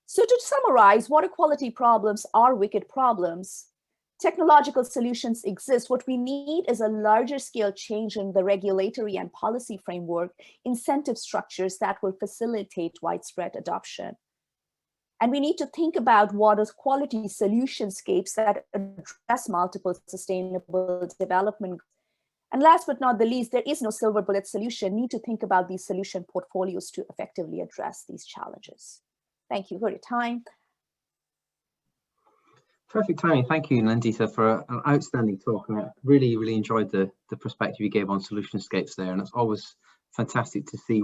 So to summarize, water quality problems are wicked problems. Technological solutions exist. What we need is a larger scale change in the regulatory and policy framework, incentive structures that will facilitate widespread adoption. And we need to think about water quality solutionscapes that address multiple sustainable development. And last but not the least, there is no silver bullet solution. We need to think about these solution portfolios to effectively address these challenges. Thank you for your time. Perfect timing. Thank you, Nandita, for an outstanding talk. I really, really enjoyed the perspective you gave on solutionscapes there. And it's always fantastic to see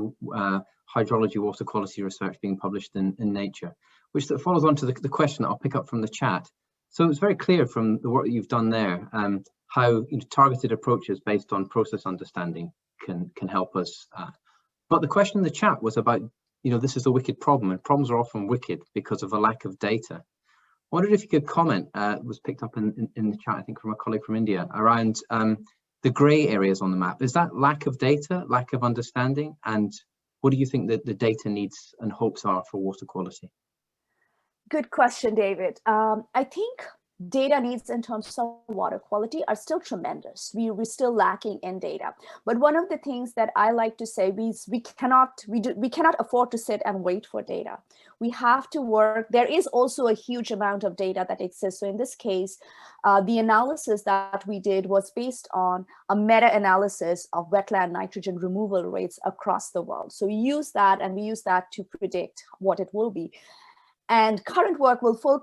hydrology water quality research being published in Nature, which follows on to the question that I'll pick up from the chat. So it's very clear from the work that you've done there how targeted approaches based on process understanding can help us. But the question in the chat was about, this is a wicked problem, and problems are often wicked because of a lack of data. I wondered if you could comment, was picked up in the chat, I think from a colleague from India, around the grey areas on the map. Is that lack of data, lack of understanding? And what do you think that the data needs and hopes are for water quality? Good question, David. I think data needs in terms of water quality are still tremendous. We're still lacking in data. But one of the things that I like to say, we cannot afford to sit and wait for data. We have to work. There is also a huge amount of data that exists. So in this case, the analysis that we did was based on a meta-analysis of wetland nitrogen removal rates across the world. So we use that, and we use that to predict what it will be. And current work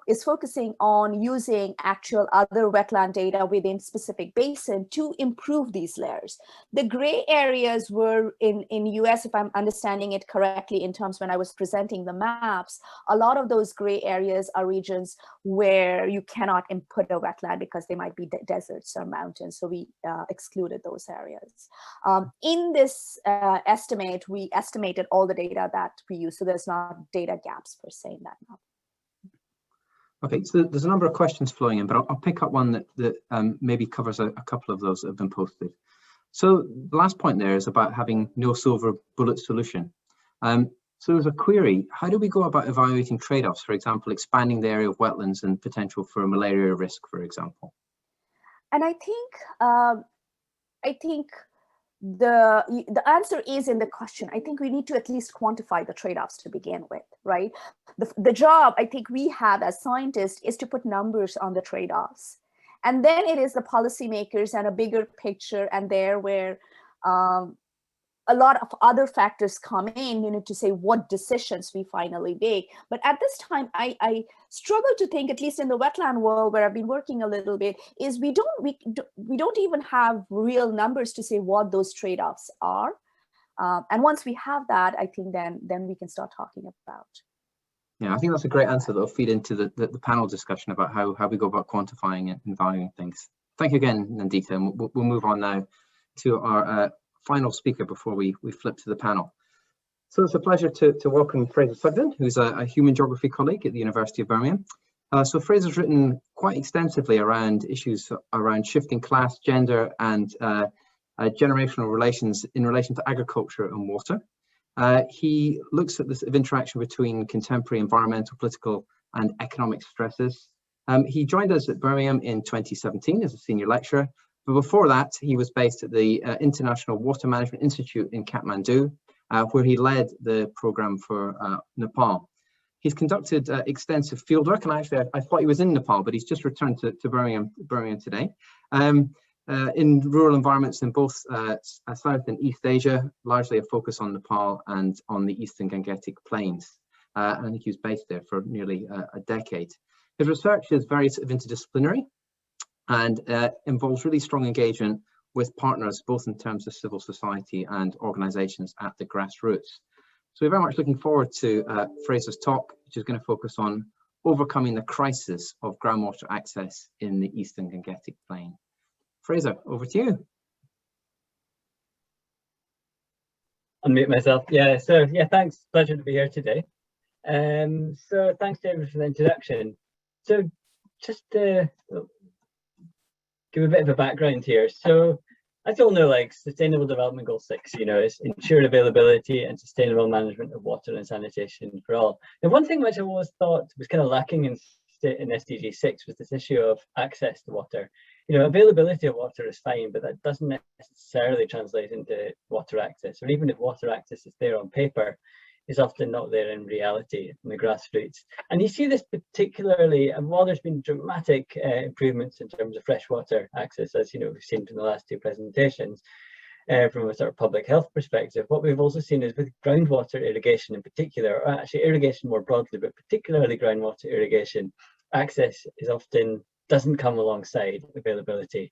is focusing on using actual other wetland data within specific basin to improve these layers. The gray areas were in US, if I'm understanding it correctly, in terms when I was presenting the maps, a lot of those gray areas are regions where you cannot input a wetland because they might be deserts or mountains. So we excluded those areas. In this estimate, we estimated all the data that we use. So there's not data gaps per se in that map. Okay, so there's a number of questions flowing in, but I'll pick up one that maybe covers a couple of those that have been posted. So the last point there is about having no silver bullet solution. So there's a query: how do we go about evaluating trade-offs, for example, expanding the area of wetlands and potential for a malaria risk, for example? And I think the answer is in the question. I think we need to at least quantify the trade-offs to begin with, right? The job I think we have as scientists is to put numbers on the trade-offs. And then it is the policymakers and a bigger picture, and there where a lot of other factors come in, to say what decisions we finally make. But at this time, I struggle to think, at least in the wetland world where I've been working a little bit, is we don't even have real numbers to say what those trade-offs are. And once we have that, I think then we can start talking about. Yeah, I think that's a great answer that will feed into the panel discussion about how we go about quantifying and valuing things. Thank you again, Nandita. And we'll move on now to our final speaker before we flip to the panel. So it's a pleasure to welcome Fraser Sugden, who's a human geography colleague at the University of Birmingham. So Fraser's written quite extensively around issues around shifting class, gender, and generational relations in relation to agriculture and water. He looks at this interaction between contemporary environmental, political, and economic stresses. He joined us at Birmingham in 2017 as a senior lecturer, but before that, he was based at the International Water Management Institute in Kathmandu, where he led the program for Nepal. He's conducted extensive fieldwork, and actually I thought he was in Nepal, but he's just returned to Birmingham today. In rural environments in both South and East Asia, largely a focus on Nepal and on the Eastern Gangetic Plains. I think he was based there for nearly a decade. His research is very sort of interdisciplinary and involves really strong engagement with partners, both in terms of civil society and organisations at the grassroots. So we're very much looking forward to Fraser's talk, which is going to focus on overcoming the crisis of groundwater access in the Eastern Gangetic Plain. Fraser, over to you. Unmute myself. So thanks. Pleasure to be here today. So thanks, David, for the introduction. So just to give a bit of a background here. So as you all know, like Sustainable Development Goal 6, is ensure availability and sustainable management of water and sanitation for all. And one thing which I always thought was kind of lacking in SDG 6 was this issue of access to water. Availability of water is fine, but that doesn't necessarily translate into water access, or even if water access is there on paper, is often not there in reality in the grassroots. And you see this particularly, and while there's been dramatic improvements in terms of freshwater access, as we've seen from the last two presentations, from a sort of public health perspective, what we've also seen is with groundwater irrigation in particular, or actually irrigation more broadly, but particularly groundwater irrigation, access is often doesn't come alongside availability.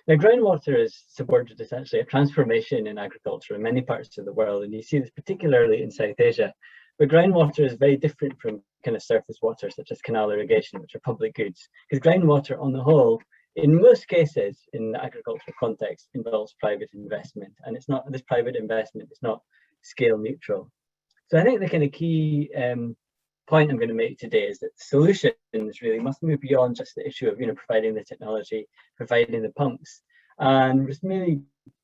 Now, groundwater is supported essentially a transformation in agriculture in many parts of the world, and you see this particularly in South Asia, where groundwater is very different from kind of surface water, such as canal irrigation, which are public goods, because groundwater on the whole, in most cases in the agricultural context, involves private investment, and it's not, this private investment is not scale neutral. So I think the kind of key point I'm going to make today is that solutions really must move beyond just the issue of providing the technology, providing the pumps, and just really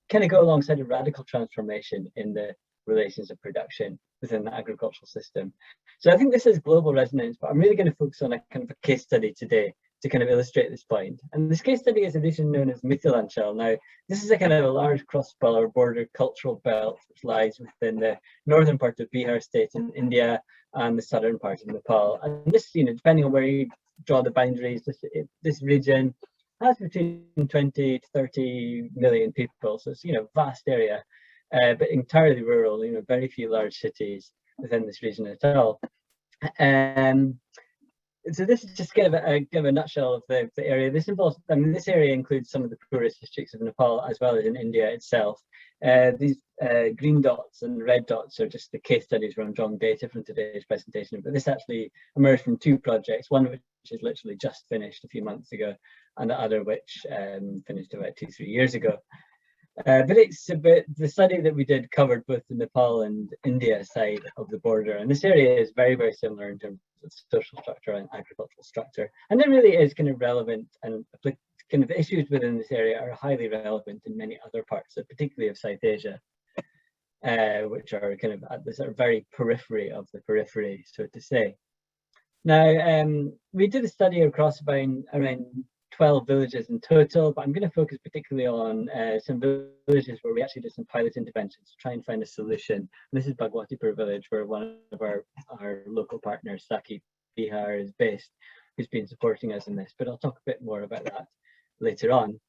kind of go alongside a radical transformation in the relations of production within the agricultural system. So I think this has global resonance, but I'm really going to focus on a kind of a case study today to kind of illustrate this point. And this case study is a region known as Mithilanchal. Now, this is a kind of a large cross-border cultural belt which lies within the northern part of Bihar state in India and the southern part of Nepal. And this, depending on where you draw the boundaries, this region has between 20 to 30 million people. So it's, vast area, but entirely rural, very few large cities within this region at all. So this is just kind of a nutshell of the area. This involves, this area includes some of the poorest districts of Nepal, as well as in India itself. These green dots and red dots are just the case studies where I'm drawing data from today's presentation, but this actually emerged from two projects, one which is literally just finished a few months ago, and the other which finished about 2-3 years ago. But it's about the study that we did covered both the Nepal and India side of the border, and this area is very, very similar in terms of social structure and agricultural structure, and it really is kind of relevant, and kind of issues within this area are highly relevant in many other parts, particularly of South Asia, which are kind of at the sort of very periphery of the periphery, so to say. Now, we did a study across around 12 villages in total, but I'm going to focus particularly on some villages where we actually did some pilot interventions to try and find a solution. And this is Bhagwatipur village, where one of our local partners, Saki Bihar, is based, who's been supporting us in this, but I'll talk a bit more about that later on.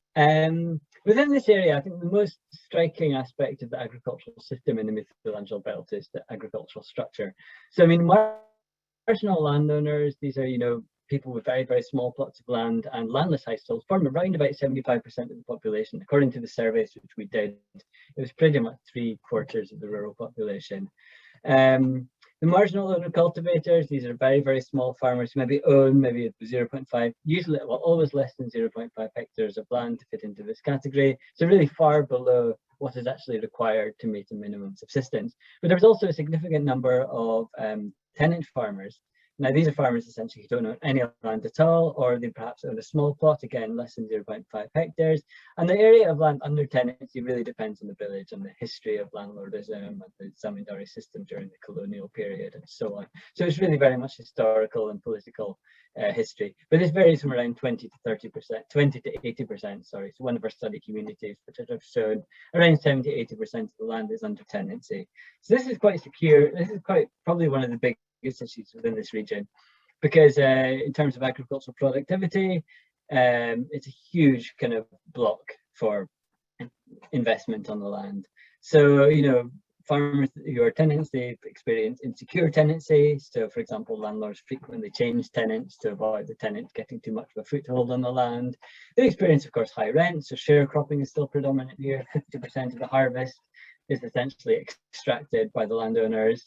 Within this area, I think the most striking aspect of the agricultural system in the Mithilanchal belt is the agricultural structure. So, marginal landowners, these are, people with very, very small plots of land and landless households form around about 75% of the population. According to the surveys which we did, it was pretty much 3/4 of the rural population. The marginal owner cultivators, these are very, very small farmers who maybe own maybe 0.5, usually, well, always less than 0.5 hectares of land to fit into this category. So really far below what is actually required to meet a minimum subsistence. But there was also a significant number of tenant farmers. Now, these are farmers essentially who don't own any land at all, or they perhaps own a small plot, again, less than 0.5 hectares. And the area of land under tenancy really depends on the village and the history of landlordism and the zamindari system during the colonial period and so on. So it's really very much historical and political history, but this varies from around 20 to 80%, sorry. So one of our study communities, which I've shown, around 70 to 80% of the land is under tenancy. So this is quite secure. This is quite probably one of the biggest issues within this region, because in terms of agricultural productivity, it's a huge kind of block for investment on the land. So, you know, farmers who are tenants, they experience insecure tenancy. So, for example, landlords frequently change tenants to avoid the tenant getting too much of a foothold on the land. They experience, of course, high rent. So sharecropping is still predominant here. 50% of the harvest is essentially extracted by the landowners.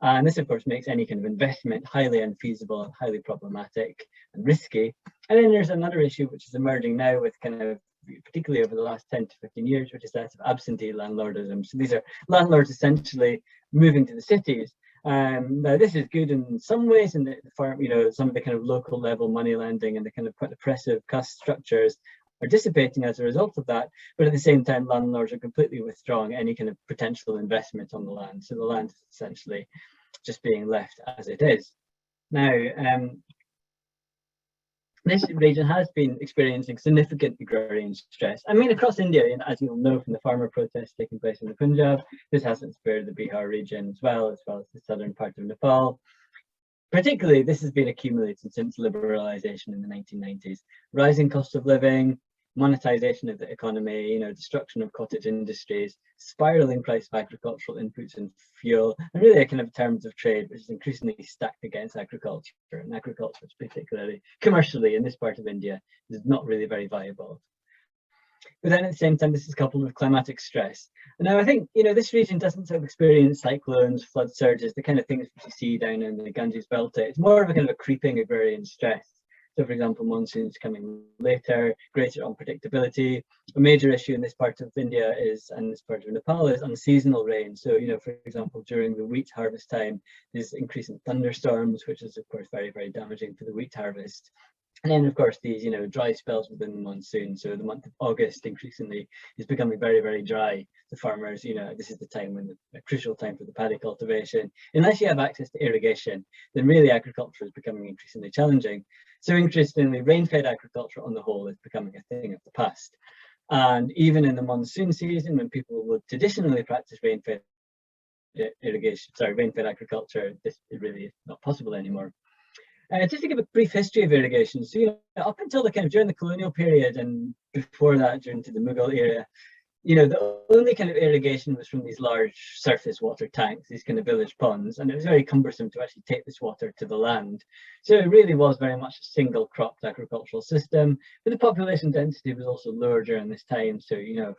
And this, of course, makes any kind of investment highly unfeasible and highly problematic and risky. And then there's another issue which is emerging now with kind of, particularly over the last 10 to 15 years, which is that of absentee landlordism. So these are landlords essentially moving to the cities. Now this is good in some ways, in the farm, you know, some of the kind of local level money lending and the kind of quite oppressive caste structures are dissipating as a result of that, but at the same time landlords are completely withdrawing any kind of potential investment on the land. So the land is essentially just being left as it is. Now, this region has been experiencing significant agrarian stress. I mean, across India, and as you'll know from the farmer protests taking place in the Punjab, this hasn't spared the Bihar region as well as the southern part of Nepal. Particularly, this has been accumulated since liberalization in the 1990s. Rising cost of living, monetization of the economy, you know, destruction of cottage industries, spiraling price of agricultural inputs and fuel, and really a kind of terms of trade which is increasingly stacked against agriculture. And agriculture, particularly commercially in this part of India, is not really very viable. But then at the same time, this is coupled with climatic stress. And now I think, you know, this region doesn't sort of experience cyclones, flood surges, the kind of things which you see down in the Ganges Delta. It's more of a kind of a creeping agrarian stress. So, for example, monsoons coming later, greater unpredictability. A major issue in this part of India is, and this part of Nepal, is unseasonal rain. So, you know, for example, during the wheat harvest time, there's increasing thunderstorms, which is, of course, very, very damaging for the wheat harvest. And then, of course, these, you know, dry spells within the monsoon. So the month of August increasingly is becoming very, very dry. The farmers, you know, this is the time when a crucial time for the paddy cultivation. Unless you have access to irrigation, then really agriculture is becoming increasingly challenging. So interestingly, rain-fed agriculture on the whole is becoming a thing of the past. And even in the monsoon season, when people would traditionally practice rain-fed agriculture, this really is not possible anymore. Just to give a brief history of irrigation, so, you know, up until the kind of during the colonial period and before that, during the Mughal era, you know, the only kind of irrigation was from these large surface water tanks, these kind of village ponds, and it was very cumbersome to actually take this water to the land. So it really was very much a single cropped agricultural system, but the population density was also lower during this time. So, you know,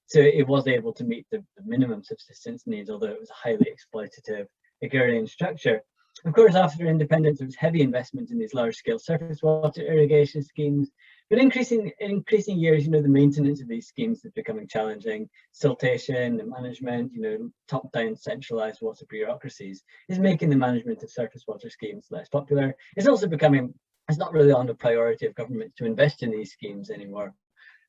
so it was able to meet the minimum subsistence needs, although it was a highly exploitative agrarian structure. Of course, after independence, there was heavy investment in these large-scale surface water irrigation schemes. But in increasing years, you know, the maintenance of these schemes is becoming challenging. Siltation and management, you know, top-down centralized water bureaucracies is making the management of surface water schemes less popular. It's also becoming, it's not really on the priority of government to invest in these schemes anymore.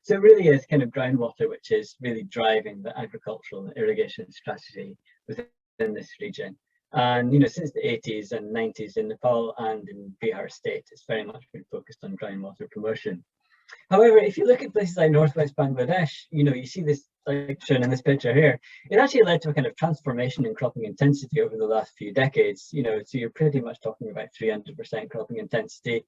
So it really is kind of groundwater, which is really driving the agricultural and irrigation strategy within this region. And, you know, since the 80s and 90s in Nepal and in Bihar state, it's very much been focused on groundwater promotion. However, if you look at places like northwest Bangladesh, you know, you see this, like shown in this picture here, it actually led to a kind of transformation in cropping intensity over the last few decades. You know, so you're pretty much talking about 300% cropping intensity,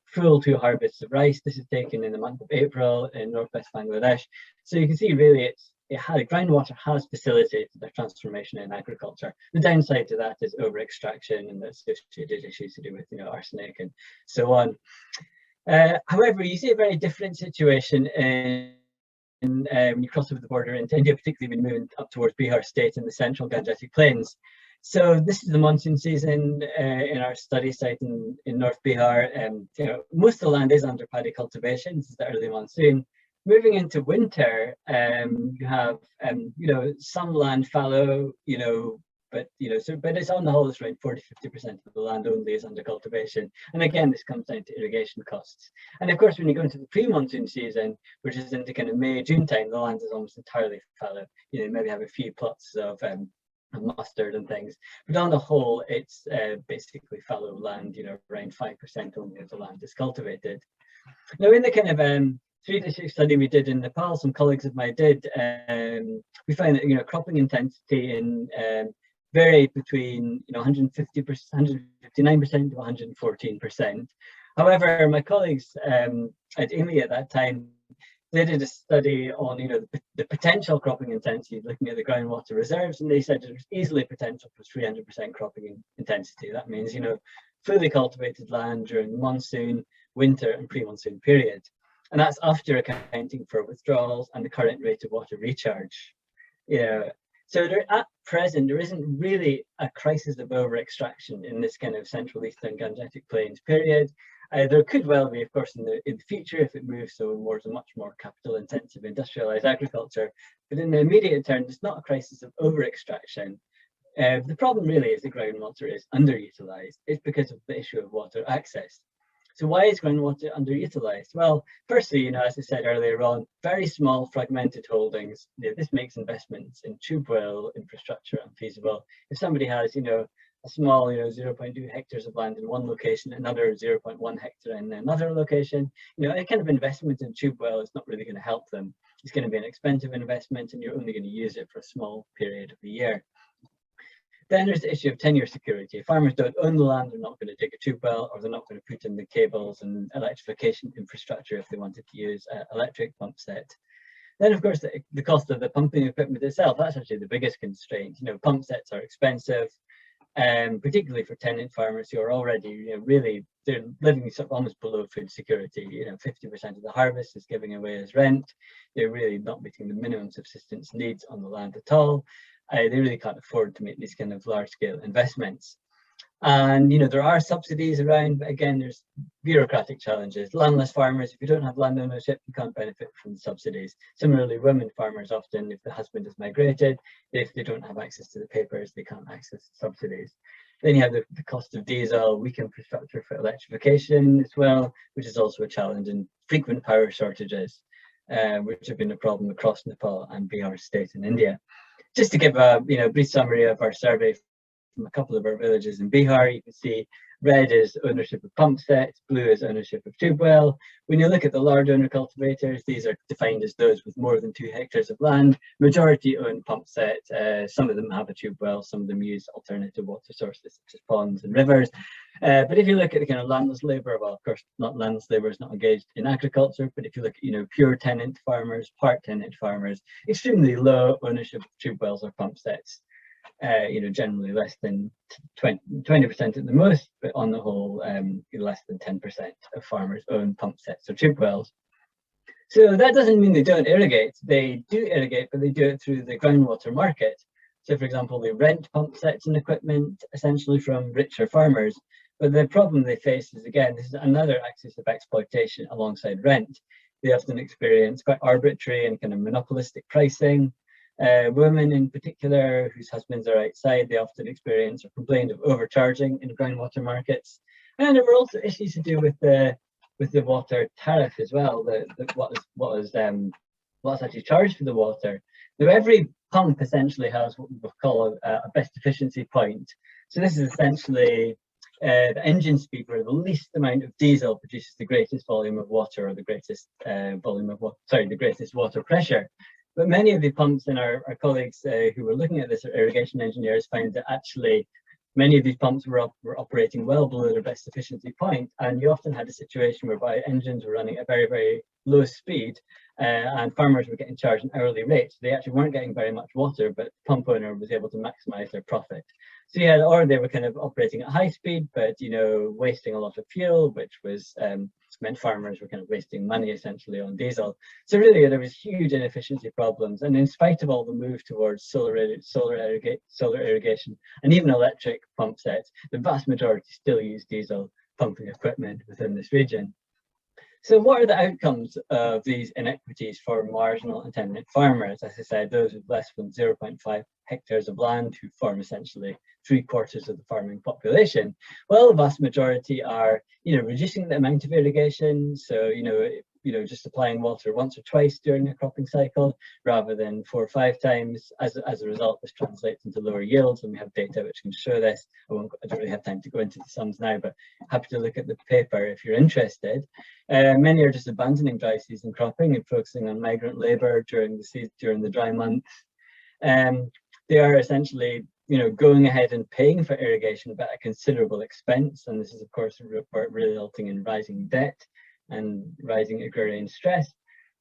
full 2 harvests of rice. This is taken in the month of April in northwest Bangladesh. So you can see really groundwater has facilitated the transformation in agriculture. The downside to that is over extraction and the associated issues to do with, you know, arsenic and so on. However, you see a very different situation when you cross over the border into India, particularly when moving up towards Bihar state in the central Gangetic plains. So this is the monsoon season in our study site in North Bihar. You know, most of the land is under paddy cultivation. This is the early monsoon. moving into winter, you have some land fallow, but but it's on the whole, it's around 40–50% of the land only is under cultivation. And again, this comes down to irrigation costs. And of course, when you go into the pre-monsoon season, which is into kind of May, June time, the land is almost entirely fallow. Maybe have a few plots of mustard and things, but on the whole, it's basically fallow land. Around 5% only of the land is cultivated. Now, in the kind of Swedish study we did in Nepal, some colleagues of mine did, we found that cropping intensity in varied between 159% to 114%. However, my colleagues at IMI at that time, they did a study on the potential cropping intensity, looking at the groundwater reserves, and they said there was easily potential for 300% cropping intensity. That means fully cultivated land during the monsoon, winter, and pre-monsoon period, and that's after accounting for withdrawals and the current rate of water recharge. So at present, there isn't really a crisis of over-extraction in this kind of Central Eastern Gangetic Plains period. There could well be, of course, in the future if it moves towards a much more capital-intensive industrialized agriculture. But in the immediate term, there's not a crisis of over-extraction. The problem really is the groundwater is underutilized. It's because of the issue of water access. So why is groundwater underutilized? Well, firstly, as I said earlier on, very small fragmented holdings. This makes investments in tube well infrastructure unfeasible. If somebody has, a small, 0.2 hectares of land in one location, another 0.1 hectare in another location, a kind of investment in tube well is not really going to help them. It's going to be an expensive investment, and you're only going to use it for a small period of the year. Then there's the issue of tenure security. If farmers don't own the land, they're not going to dig a tube well, or they're not going to put in the cables and electrification infrastructure if they wanted to use an electric pump set. Then, of course, the cost of the pumping equipment itself, that's actually the biggest constraint. Pump sets are expensive, particularly for tenant farmers who are already, really, they're living sort of almost below food security. 50% of the harvest is giving away as rent. They're really not meeting the minimum subsistence needs on the land at all. They really can't afford to make these kind of large-scale investments. And there are subsidies around, but again, there's bureaucratic challenges. Landless farmers, if you don't have land ownership, you can't benefit from the subsidies. Similarly, women farmers often, if the husband has migrated, if they don't have access to the papers, they can't access the subsidies. Then you have the cost of diesel, weak infrastructure for electrification as well, which is also a challenge, and frequent power shortages, which have been a problem across Nepal and Bihar state in India. Just to give a brief summary of our survey from a couple of our villages in Bihar, you can see red is ownership of pump sets, blue is ownership of tube well. When you look at the large owner cultivators, these are defined as those with more than 2 hectares of land. Majority own pump sets. Some of them have a tube well, some of them use alternative water sources such as ponds and rivers. But if you look at the kind of landless labour, well, of course, not landless labour is not engaged in agriculture, but if you look at, pure tenant farmers, part tenant farmers, extremely low ownership of tube wells or pump sets. Generally less than 20% at the most, but on the whole, less than 10% of farmers own pump sets or tube wells. So that doesn't mean they don't irrigate. They do irrigate, but they do it through the groundwater market. So, for example, they rent pump sets and equipment essentially from richer farmers. But the problem they face is, again, this is another axis of exploitation alongside rent. They often experience quite arbitrary and kind of monopolistic pricing. Women in particular, whose husbands are outside, they often experience or complain of overcharging in groundwater markets. And there were also issues to do with the water tariff as well. What's actually charged for the water. Now, every pump essentially has what we call a best efficiency point. So this is essentially the engine speed where the least amount of diesel produces the greatest volume of water, or the greatest the greatest water pressure. But many of the pumps, and our colleagues who were looking at this, irrigation engineers, found that actually many of these pumps were operating well below their best efficiency point, and you often had a situation whereby engines were running at very, very low speed, and farmers were getting charged an hourly rate. So they actually weren't getting very much water, but the pump owner was able to maximize their profit. So or they were kind of operating at high speed, but wasting a lot of fuel, which was meant farmers were kind of wasting money essentially on diesel. So really there was huge inefficiency problems, and in spite of all the move towards solar irrigation and even electric pump sets, the vast majority still use diesel pumping equipment within this region. So what are the outcomes of these inequities for marginal and tenant farmers? As I said, those with less than 0.5 hectares of land, who form essentially 3/4 of the farming population. Well, the vast majority are, reducing the amount of irrigation. So, just applying water once or twice during a cropping cycle, rather than 4 or 5 times. As a result, this translates into lower yields, and we have data which can show this. I don't really have time to go into the sums now, but happy to look at the paper if you're interested. Many are just abandoning dry season cropping and focusing on migrant labour during the dry months. They are essentially, going ahead and paying for irrigation, but at a considerable expense, and this is of course resulting in rising debt and rising agrarian stress.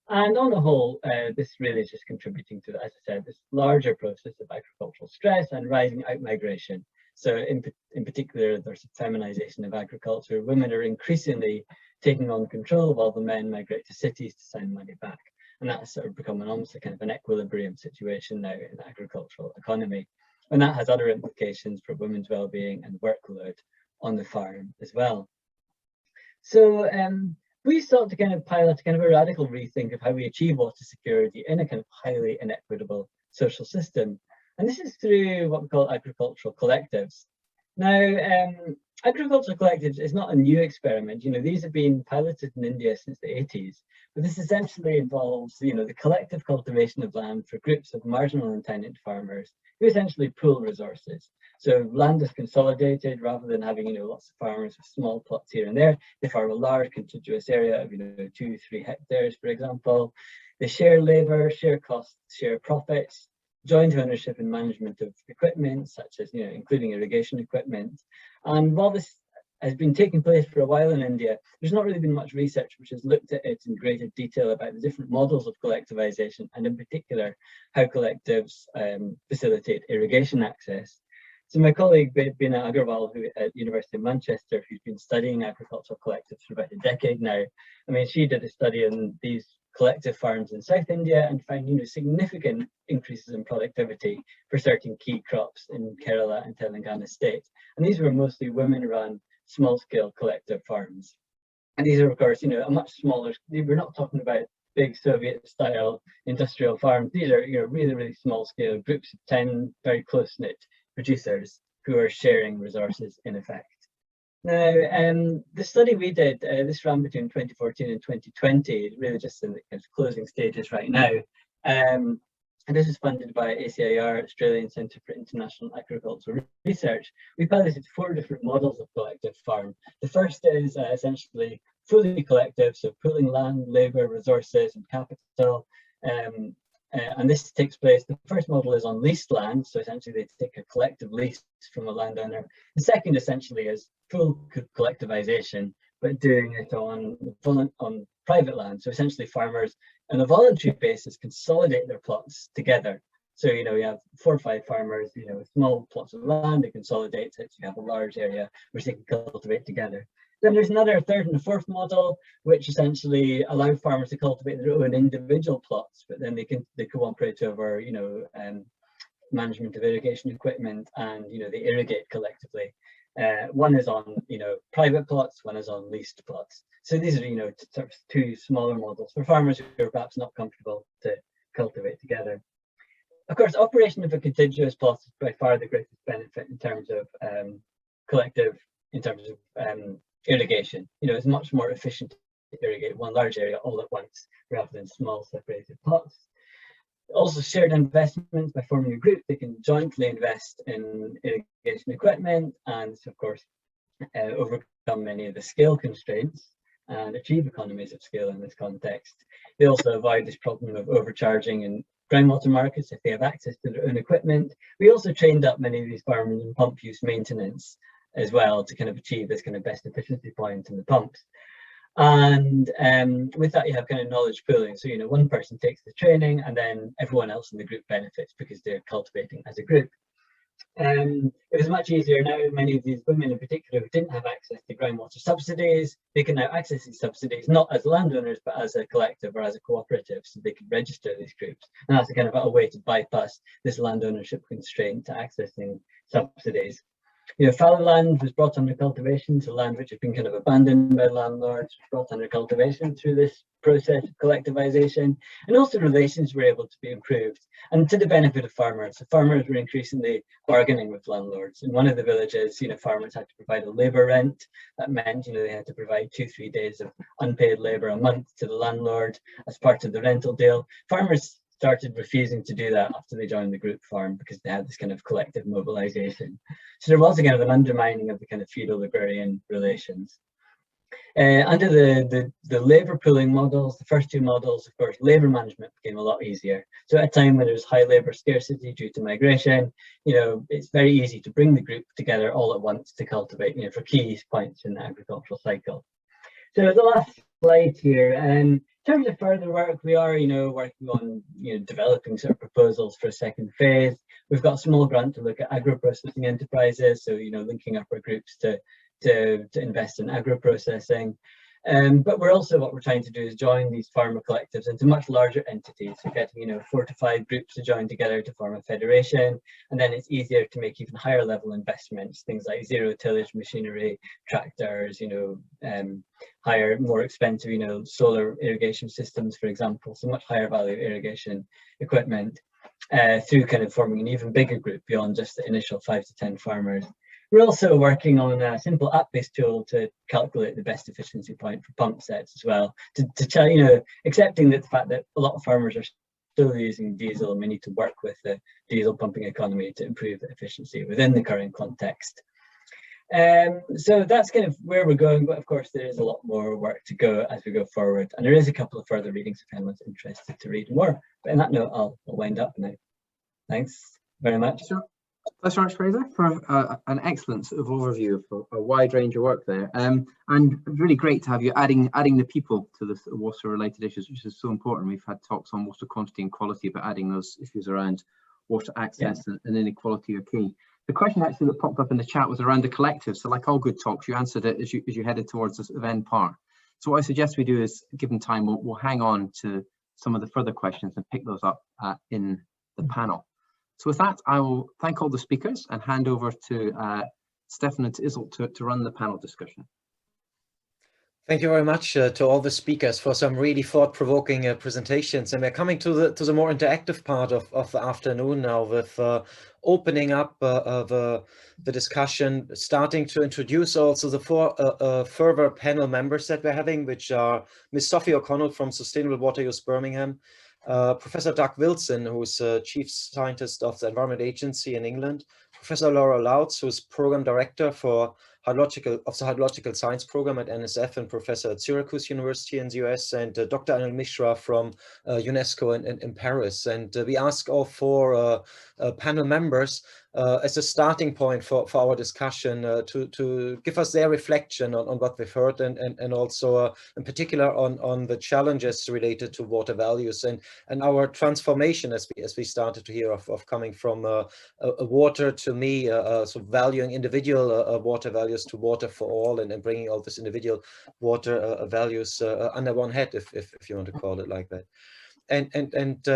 And on the whole, this really is just contributing to, as I said, this larger process of agricultural stress and rising out-migration. So in particular, there's a feminization of agriculture. Women are increasingly taking on control while the men migrate to cities to send money back. And that's sort of become almost a kind of an equilibrium situation now in the agricultural economy. And that has other implications for women's well-being and workload on the farm as well. So we sought to kind of pilot a radical rethink of how we achieve water security in a kind of highly inequitable social system. And this is through what we call agricultural collectives. Now, agricultural collectives is not a new experiment. These have been piloted in India since the 80s, but this essentially involves, the collective cultivation of land for groups of marginal and tenant farmers who essentially pool resources. So land is consolidated rather than having, lots of farmers with small plots here and there. They farm a large contiguous area of, 2-3 hectares, for example. They share labour, share costs, share profits, joint ownership and management of equipment, such as, including irrigation equipment. And while this has been taking place for a while in India, there's not really been much research which has looked at it in greater detail about the different models of collectivization, and in particular, how collectives facilitate irrigation access. So my colleague, Bina Agarwal, who at University of Manchester, who's been studying agricultural collectives for about a decade now, she did a study on these collective farms in South India and found, significant increases in productivity for certain key crops in Kerala and Telangana states. And these were mostly women-run, small-scale collective farms. And these are, of course, a much smaller. We're not talking about big Soviet-style industrial farms. These are, really, really small-scale groups of 10 very close-knit producers who are sharing resources in effect. Now, the study we did, this ran between 2014 and 2020, really just in the kind of closing stages right now. And this is funded by ACIR, Australian Centre for International Agricultural Research. We piloted 4 different models of collective farm. The first is essentially fully collective, so pooling land, labour, resources and capital. And this takes place, the first model is on leased land, so essentially they take a collective lease from a landowner. The second essentially is full collectivization, but doing it on private land. So essentially farmers on a voluntary basis consolidate their plots together. So, you have 4 or 5 farmers, with small plots of land, they consolidate it, so you have a large area which they can cultivate together. Then there's another third and a fourth model, which essentially allow farmers to cultivate their own individual plots, but then they cooperate over, management of irrigation equipment, and they irrigate collectively. One is on, private plots, one is on leased plots. So these are, sort of 2 smaller models for farmers who are perhaps not comfortable to cultivate together. Of course, operation of a contiguous plot is by far the greatest benefit in terms of irrigation. It's much more efficient to irrigate one large area all at once rather than small separated plots. Also, shared investments. By forming a group, they can jointly invest in irrigation equipment and, of course, overcome many of the scale constraints and achieve economies of scale in this context. They also avoid this problem of overcharging in groundwater markets if they have access to their own equipment. We also trained up many of these farmers in pump use maintenance as well to kind of achieve this kind of best efficiency point in the pumps. And with that, you have kind of knowledge pooling. So, one person takes the training and then everyone else in the group benefits because they're cultivating as a group. It was much easier now. Many of these women in particular who didn't have access to groundwater subsidies, they can now access these subsidies, not as landowners, but as a collective or as a cooperative, so they can register these groups. And that's a kind of a way to bypass this land ownership constraint to accessing subsidies. Fallow land was brought under cultivation, so land which had been kind of abandoned by landlords was brought under cultivation through this process of collectivization, and also relations were able to be improved, and to the benefit of farmers. So farmers were increasingly bargaining with landlords. In one of the villages, farmers had to provide a labour rent. That meant, they had to provide 2-3 days of unpaid labour a month to the landlord as part of the rental deal. Farmers started refusing to do that after they joined the group farm because they had this kind of collective mobilization. So there was a kind of an undermining of the kind of feudal agrarian relations. Under the labour pooling models, the first two models, of course, labour management became a lot easier. So at a time when there's high labour scarcity due to migration, it's very easy to bring the group together all at once to cultivate, for key points in the agricultural cycle. So the last slide here, in terms of further work, we are, working on, developing sort of proposals for a second phase. We've got a small grant to look at agro-processing enterprises, so, linking up our groups to invest in agro-processing. But what we're trying to do is join these farmer collectives into much larger entities. So getting, 4 to 5 groups to join together to form a federation, and then it's easier to make even higher level investments, things like zero tillage machinery, tractors, higher, more expensive, solar irrigation systems, for example, so much higher value irrigation equipment, through kind of forming an even bigger group beyond just the initial 5 to 10 farmers. We're also working on a simple app-based tool to calculate the best efficiency point for pump sets as well, to accepting that the fact that a lot of farmers are still using diesel, and we need to work with the diesel pumping economy to improve the efficiency within the current context. So that's kind of where we're going, but of course there is a lot more work to go as we go forward, and there is a couple of further readings if anyone's interested to read more. But on that note, I'll wind up now. Thanks very much. Sure. Thanks very much, Fraser, for an excellent sort of overview of a wide range of work there, and really great to have you adding the people to the water-related issues, which is so important. We've had talks on water quantity and quality, but adding those issues around water access and inequality are key. The question actually that popped up in the chat was around the collective. So like all good talks, you answered it as you headed towards the sort of end part. So what I suggest we do is, given time, we'll hang on to some of the further questions and pick those up in the panel. So with that, I will thank all the speakers and hand over to Stefan and to Isil to run the panel discussion. Thank you very much to all the speakers for some really thought-provoking presentations. And we're coming to the more interactive part of the afternoon now, with opening up the discussion, starting to introduce also the 4 further panel members that we're having, which are Ms. Sophie O'Connell from Sustainable Water Use Birmingham, Professor Doug Wilson, who's Chief Scientist of the Environment Agency in England, Professor Laura Lautz, who's Program Director for the Hydrological Science Program at NSF and Professor at Syracuse University in the US, and Dr. Anil Mishra from UNESCO in Paris. And we ask all 4 panel members as a starting point for our discussion to give us their reflection on what we've heard, and also in particular on the challenges related to water values and our transformation as we started to hear of coming from a water, to me, so valuing individual water values to water for all, and bringing all this individual water values under one head, if you want to call it like that. And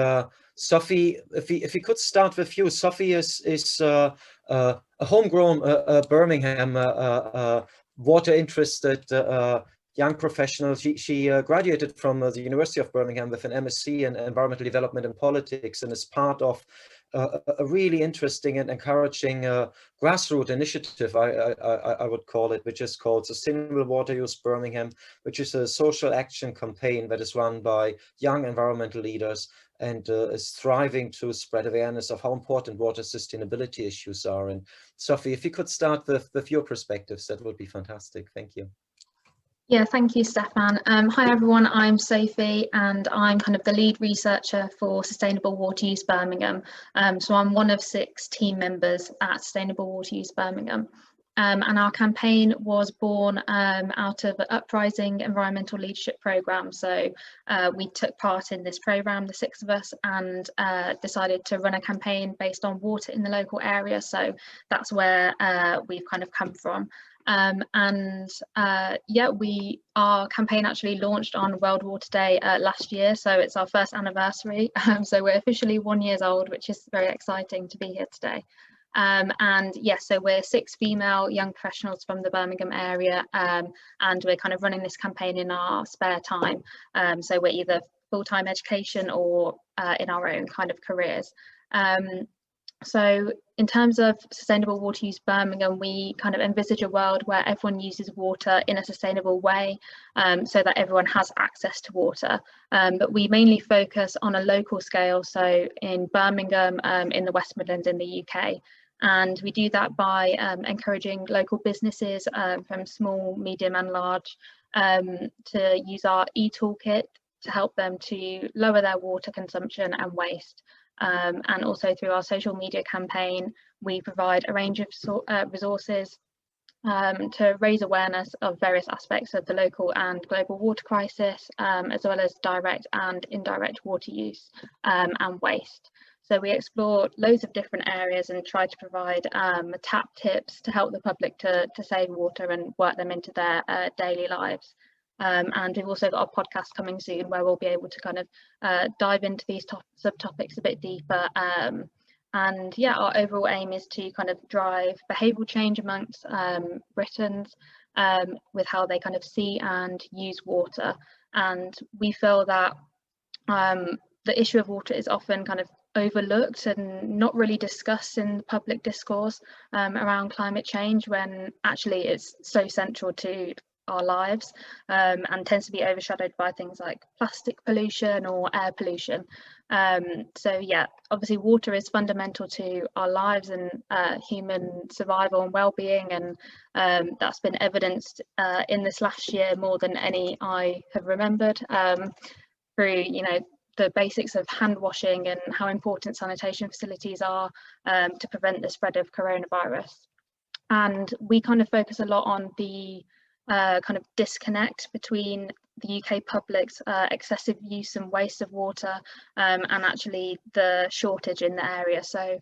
Sophie, if we could start with you. Sophie is a homegrown Birmingham water interested young professional. She graduated from the University of Birmingham with an MSc in Environmental Development and Politics, and is part of a really interesting and encouraging grassroots initiative, I would call it, which is called Sustainable Water Use Birmingham, which is a social action campaign that is run by young environmental leaders and is striving to spread awareness of how important water sustainability issues are. And Sophie, if you could start with your perspectives, that would be fantastic. Thank you. Yeah, thank you, Stefan. Hi everyone, I'm Sophie, and I'm kind of the lead researcher for Sustainable Water Use Birmingham. So I'm one of 6 team members at Sustainable Water Use Birmingham. And our campaign was born out of an Uprising Environmental Leadership Programme. So we took part in this programme, the 6 of us, and decided to run a campaign based on water in the local area. So that's where we've kind of come from. Yeah, our campaign actually launched on World Water Day last year, so it's our first anniversary. So we're officially 1 year old, which is very exciting to be here today. And yes, so we're 6 female young professionals from the Birmingham area, and we're kind of running this campaign in our spare time. So we're either full-time education or in our own kind of careers. So in terms of sustainable water use Birmingham, we kind of envisage a world where everyone uses water in a sustainable way, so that everyone has access to water. But we mainly focus on a local scale, so in Birmingham, in the West Midlands in the UK. And we do that by encouraging local businesses from small, medium and large to use our e-toolkit to help them to lower their water consumption and waste. And also through our social media campaign, we provide a range of resources to raise awareness of various aspects of the local and global water crisis, as well as direct and indirect water use and waste. So we explore loads of different areas and try to provide tap tips to help the public to save water and work them into their daily lives. And we've also got a podcast coming soon where we'll be able to kind of dive into these subtopics a bit deeper. And yeah, our overall aim is to kind of drive behavioural change amongst Britons with how they kind of see and use water. And we feel that the issue of water is often kind of overlooked and not really discussed in the public discourse around climate change, when actually it's so central to our lives, and tends to be overshadowed by things like plastic pollution or air pollution. So yeah, obviously water is fundamental to our lives and human survival and well-being, and that's been evidenced in this last year more than any I have remembered, through, you know, the basics of hand washing and how important sanitation facilities are to prevent the spread of coronavirus. And we kind of focus a lot on the kind of disconnect between the UK public's excessive use and waste of water and actually the shortage in the area. So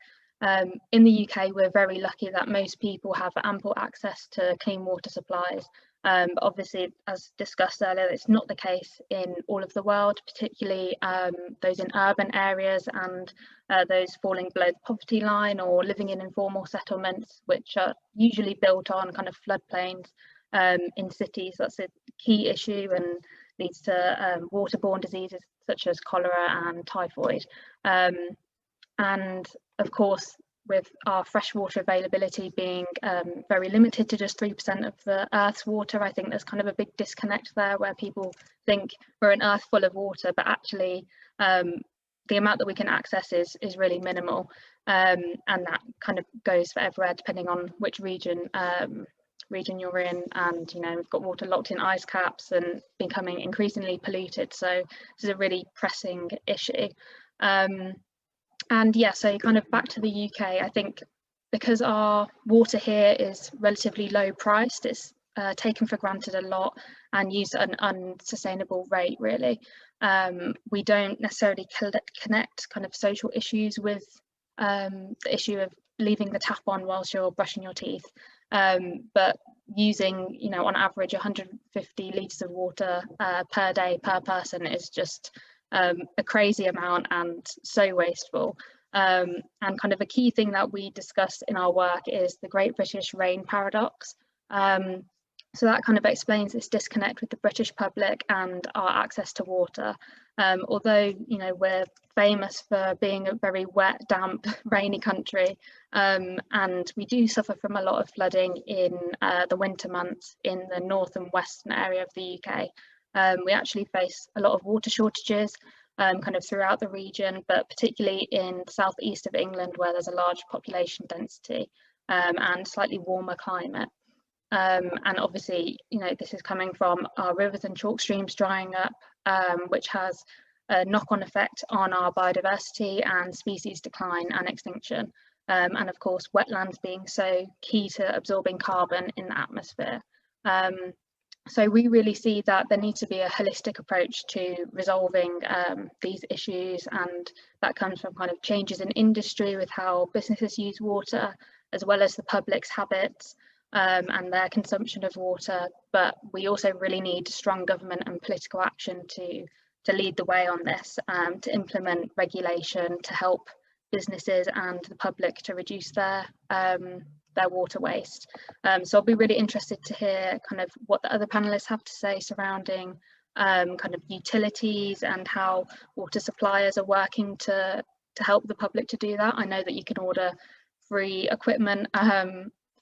in the UK, we're very lucky that most people have ample access to clean water supplies. But obviously, as discussed earlier, it's not the case in all of the world, particularly those in urban areas and those falling below the poverty line or living in informal settlements, which are usually built on kind of floodplains in cities. That's a key issue and leads to waterborne diseases such as cholera and typhoid. And of course, with our freshwater availability being very limited to just 3% of the Earth's water, I think there's kind of a big disconnect there where people think we're an Earth full of water, but actually the amount that we can access is really minimal, and that kind of goes for everywhere depending on which region you're in. And you know, we've got water locked in ice caps and becoming increasingly polluted, so this is a really pressing issue. And yeah, so kind of back to the UK, I think because our water here is relatively low priced, it's taken for granted a lot and used at an unsustainable rate, really. We don't necessarily connect kind of social issues with the issue of leaving the tap on whilst you're brushing your teeth, but using, you know, on average 150 litres of water per day per person is just a crazy amount and so wasteful. And kind of a key thing that we discuss in our work is the Great British Rain Paradox. So that kind of explains this disconnect with the British public and our access to water. Although, you know, we're famous for being a very wet, damp, rainy country, and we do suffer from a lot of flooding in the winter months in the north and western area of the UK. We actually face a lot of water shortages kind of throughout the region, but particularly in the southeast of England, where there's a large population density and slightly warmer climate. And obviously, you know, this is coming from our rivers and chalk streams drying up, which has a knock-on effect on our biodiversity and species decline and extinction. And of course, wetlands being so key to absorbing carbon in the atmosphere. So we really see that there needs to be a holistic approach to resolving these issues, and that comes from kind of changes in industry with how businesses use water, as well as the public's habits and their consumption of water. But we also really need strong government and political action to lead the way on this, to implement regulation to help businesses and the public to reduce their water waste. So I'll be really interested to hear kind of what the other panelists have to say surrounding kind of utilities and how water suppliers are working to help the public to do that. I know that you can order free equipment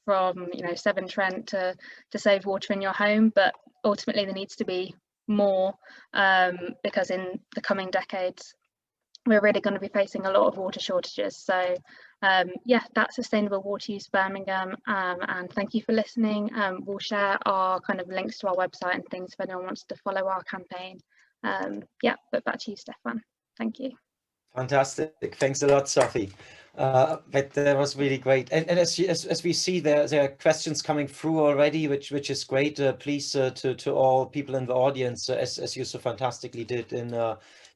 from Severn Trent to save water in your home, but ultimately there needs to be more, because in the coming decades we're really going to be facing a lot of water shortages. So yeah, that's Sustainable Water Use Birmingham, and thank you for listening. We'll share our kind of links to our website and things if anyone wants to follow our campaign. Yeah, but back to you, Stefan. Thank you. Fantastic. Thanks a lot, Sophie. That was really great. And as we see, there are questions coming through already, which is great. Please to all people in the audience, as you so fantastically did in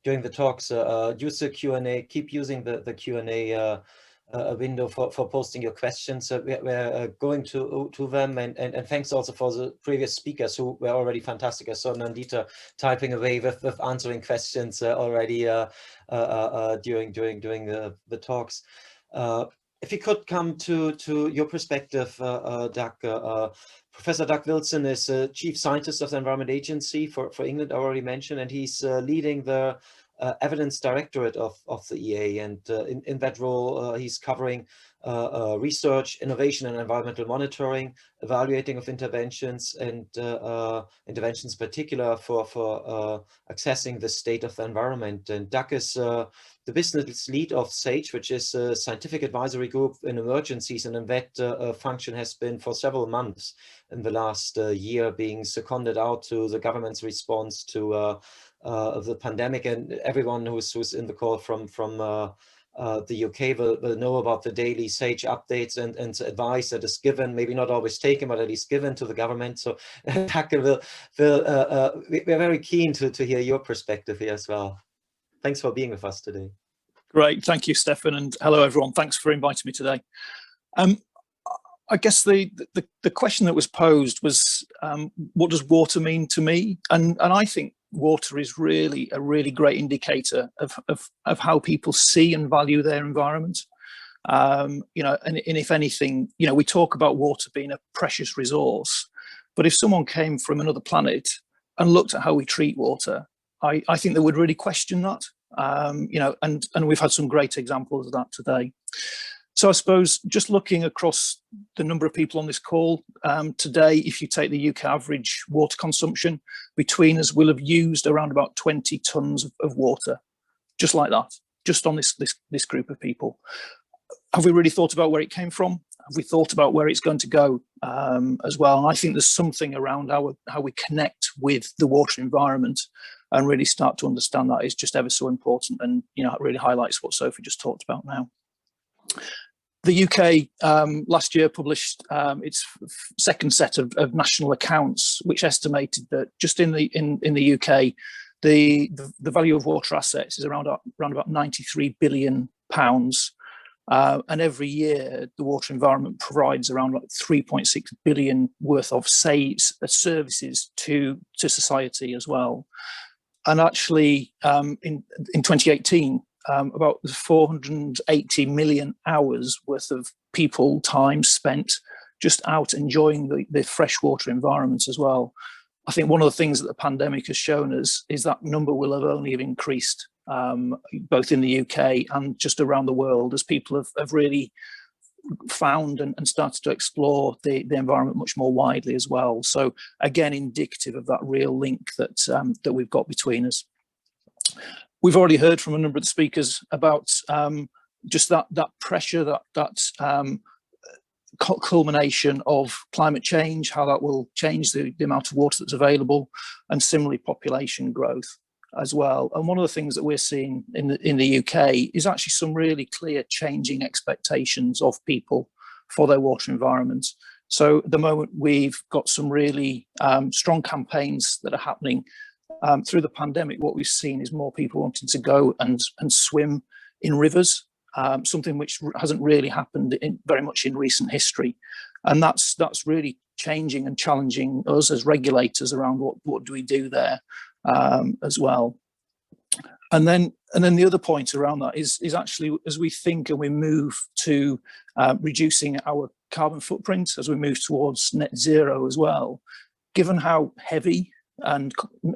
during the talks, use the Q&A. Keep using the Q&A window for posting your questions. We're going to them, and thanks also for the previous speakers who were already fantastic. I saw Nandita typing away with answering questions already during the talks. If you could come to your perspective, Doug. Professor Doug Wilson is Chief Scientist of the Environment Agency for England, I already mentioned, and he's leading the Evidence Directorate of the EA, and in that role he's covering research, innovation and environmental monitoring, evaluating of interventions, and interventions in particular for assessing the state of the environment. And Doug is the business lead of SAGE, which is a scientific advisory group in emergencies, and in that function has been for several months in the last year being seconded out to the government's response to the pandemic. And everyone who's in the call from the UK will know about the daily SAGE updates and advice that is given, maybe not always taken, but at least given to the government. So we're very keen to hear your perspective here as well. Thanks for being with us today. Great, thank you, Stefan, and hello everyone. Thanks for inviting me today. I guess the question that was posed was, what does water mean to me? And I think water is really a really great indicator of how people see and value their environment. And if anything, we talk about water being a precious resource, but if someone came from another planet and looked at how we treat water, I think they would really question that. And we've had some great examples of that today. So I suppose just looking across the number of people on this call today, if you take the UK average water consumption, between us will have used around about 20 tons of water, just like that, just on this group of people. Have we really thought about where it came from? Have we thought about where it's going to go as well? And I think there's something around how we connect with the water environment and really start to understand that is just ever so important. And it really highlights what Sophie just talked about now. The UK last year published its second set of national accounts, which estimated that just in the UK, the value of water assets is around about £93 billion. And every year, the water environment provides around 3.6 billion worth of services to society as well. And actually, in 2018, about 480 million hours worth of people time spent just out enjoying the freshwater environment as well. I think one of the things that the pandemic has shown us is that number will have only increased, both in the UK and just around the world, as people have really found and started to explore the environment much more widely as well. So again, indicative of that real link that we've got between us. We've already heard from a number of the speakers about just that pressure, that culmination of climate change, how that will change the amount of water that's available, and similarly population growth as well. And one of the things that we're seeing in the UK is actually some really clear changing expectations of people for their water environment. So at the moment, we've got some really strong campaigns that are happening. Through the pandemic, what we've seen is more people wanting to go and swim in rivers, something which hasn't really happened very much in recent history. And that's really changing and challenging us as regulators around what do we do there as well. And then the other point around that is actually, as we think and we move to reducing our carbon footprint, as we move towards net zero as well, given how heavy and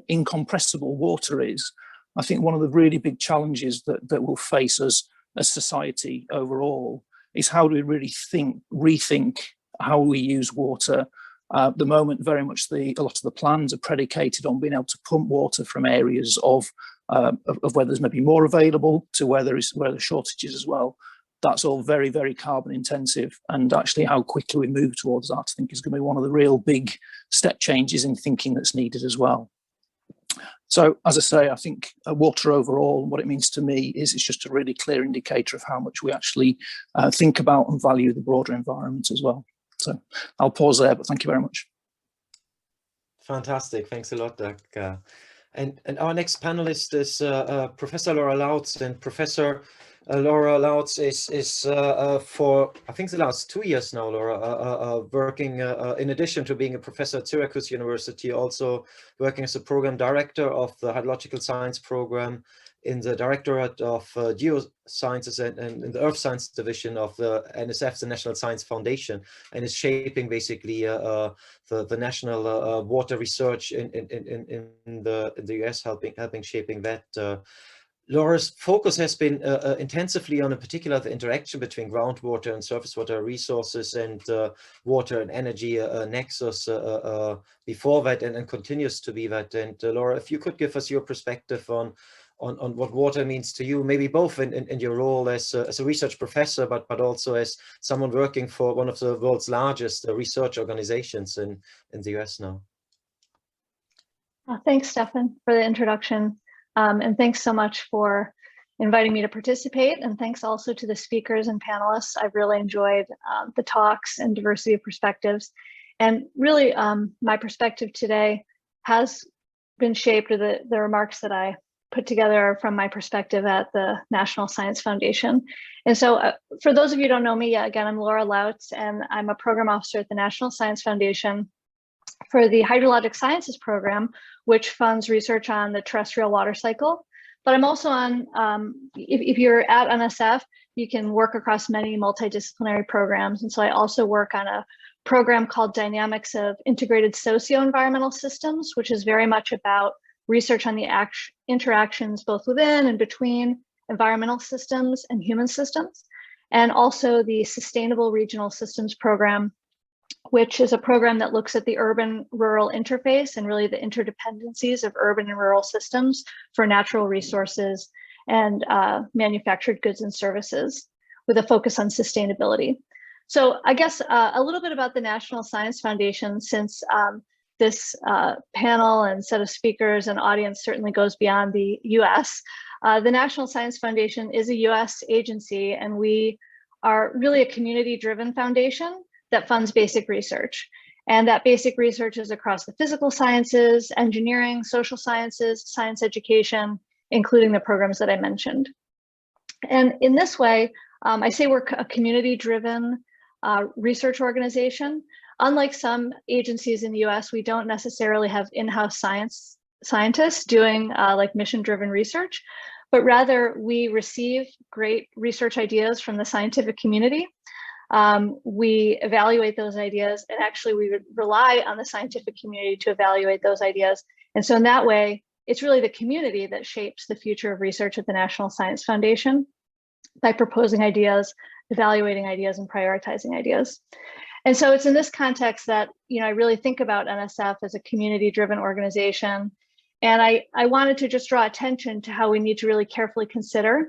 incompressible water is, I think one of the really big challenges that will face us as society overall is how do we really rethink how we use water. At the moment, very much a lot of the plans are predicated on being able to pump water from areas of where there's maybe more available to where there's shortages as well. That's all very, very carbon intensive, and actually how quickly we move towards that, I think, is going to be one of the real big step changes in thinking that's needed as well. So, as I say, I think water overall, what it means to me is it's just a really clear indicator of how much we actually think about and value the broader environment as well. So I'll pause there, but thank you very much. Fantastic, thanks a lot, Doug. And our next panelist is Professor Laura Lautz, and Professor Laura Lautz is for, I think, the last 2 years now, Laura, working in addition to being a professor at Syracuse University, also working as a program director of the Hydrological Science program in the Directorate of Geosciences and in the Earth Science Division of the NSF, the National Science Foundation, and is shaping basically the national water research in the US, helping shaping that. Laura's focus has been intensively on, in particular, the interaction between groundwater and surface water resources and water and energy nexus before that, and continues to be that. And Laura, if you could give us your perspective on what water means to you, maybe both in your role as a research professor, but also as someone working for one of the world's largest research organizations in the US now. Thanks, Stefan, for the introduction. And thanks so much for inviting me to participate. And thanks also to the speakers and panelists. I've really enjoyed the talks and diversity of perspectives. And really, my perspective today has been shaped, or the remarks that I put together from my perspective at the National Science Foundation. And so for those of you who don't know me, again, I'm Laura Lautz, and I'm a program officer at the National Science Foundation for the Hydrologic Sciences program, which funds research on the terrestrial water cycle. But I'm also on, if you're at NSF, you can work across many multidisciplinary programs. And so I also work on a program called Dynamics of Integrated Socio-Environmental Systems, which is very much about research on the interactions both within and between environmental systems and human systems, and also the Sustainable Regional Systems program, which is a program that looks at the urban-rural interface and really the interdependencies of urban and rural systems for natural resources and manufactured goods and services, with a focus on sustainability. So I guess a little bit about the National Science Foundation, since this panel and set of speakers and audience certainly goes beyond the US. The National Science Foundation is a US agency, and we are really a community-driven foundation that funds basic research. And that basic research is across the physical sciences, engineering, social sciences, science education, including the programs that I mentioned. And in this way, I say we're a community-driven research organization. Unlike some agencies in the US, we don't necessarily have in-house scientists doing like mission-driven research, but rather we receive great research ideas from the scientific community. We evaluate those ideas, and actually we would rely on the scientific community to evaluate those ideas. And so in that way, it's really the community that shapes the future of research at the National Science Foundation by proposing ideas, evaluating ideas, and prioritizing ideas. And so it's in this context that, I really think about NSF as a community-driven organization. And I wanted to just draw attention to how we need to really carefully consider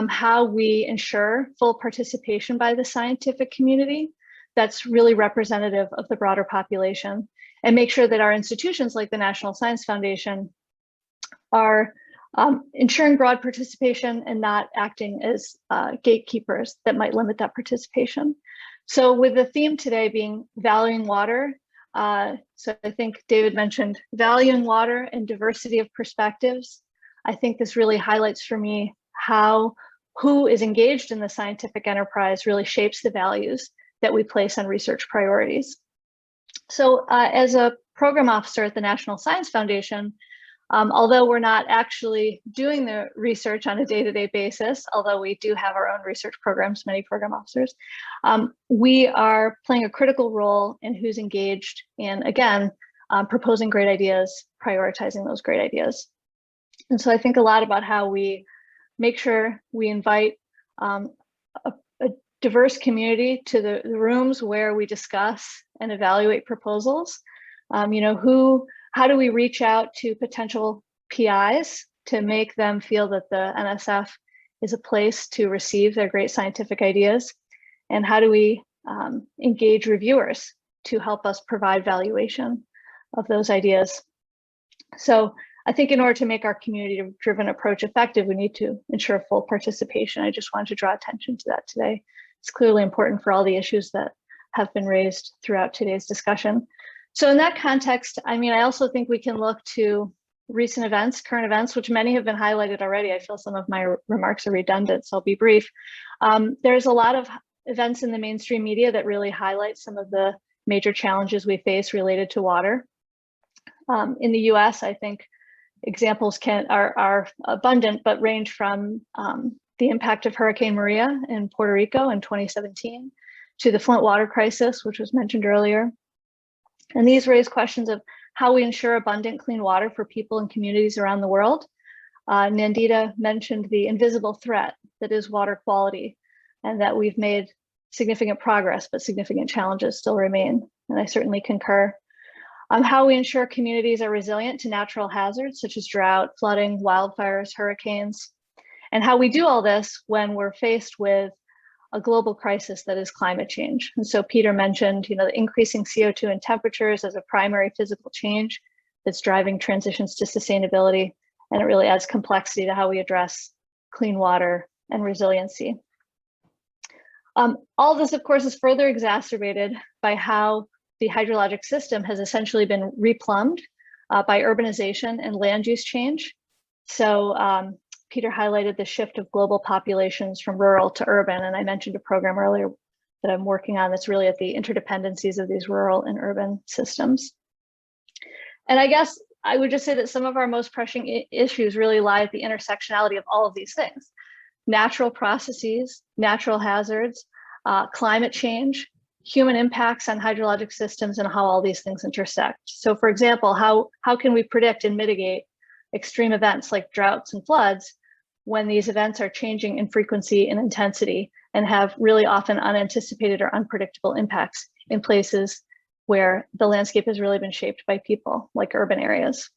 how we ensure full participation by the scientific community that's really representative of the broader population, and make sure that our institutions like the National Science Foundation are ensuring broad participation and not acting as gatekeepers that might limit that participation. So with the theme today being valuing water, so I think David mentioned valuing water and diversity of perspectives. I think this really highlights for me how who is engaged in the scientific enterprise really shapes the values that we place on research priorities. So as a program officer at the National Science Foundation, Although we're not actually doing the research on a day-to-day basis, although we do have our own research programs, many program officers, we are playing a critical role in who's engaged in, again, proposing great ideas, prioritizing those great ideas. And so I think a lot about how we make sure we invite a diverse community to the rooms where we discuss and evaluate proposals. How do we reach out to potential PIs to make them feel that the NSF is a place to receive their great scientific ideas? And how do we engage reviewers to help us provide valuation of those ideas? So I think in order to make our community-driven approach effective, we need to ensure full participation. I just wanted to draw attention to that today. It's clearly important for all the issues that have been raised throughout today's discussion. So in that context, I also think we can look to recent events, current events, which many have been highlighted already. I feel some of my remarks are redundant, so I'll be brief. There's a lot of events in the mainstream media that really highlight some of the major challenges we face related to water. In the US, I think examples are abundant, but range from the impact of Hurricane Maria in Puerto Rico in 2017 to the Flint water crisis, which was mentioned earlier. And these raise questions of how we ensure abundant clean water for people and communities around the world. Nandita mentioned the invisible threat that is water quality, and that we've made significant progress, but significant challenges still remain. And I certainly concur. How we ensure communities are resilient to natural hazards such as drought, flooding, wildfires, hurricanes, and how we do all this when we're faced with a global crisis that is climate change. And so Peter mentioned, the increasing CO2 and temperatures as a primary physical change that's driving transitions to sustainability, and it really adds complexity to how we address clean water and resiliency. All this, of course, is further exacerbated by how the hydrologic system has essentially been replumbed by urbanization and land use change. So Peter highlighted the shift of global populations from rural to urban, and I mentioned a program earlier that I'm working on that's really at the interdependencies of these rural and urban systems. And I guess I would just say that some of our most pressing issues really lie at the intersectionality of all of these things: natural processes, natural hazards, climate change, human impacts on hydrologic systems, and how all these things intersect. So for example, how can we predict and mitigate extreme events like droughts and floods when these events are changing in frequency and intensity and have really often unanticipated or unpredictable impacts in places where the landscape has really been shaped by people, like urban areas?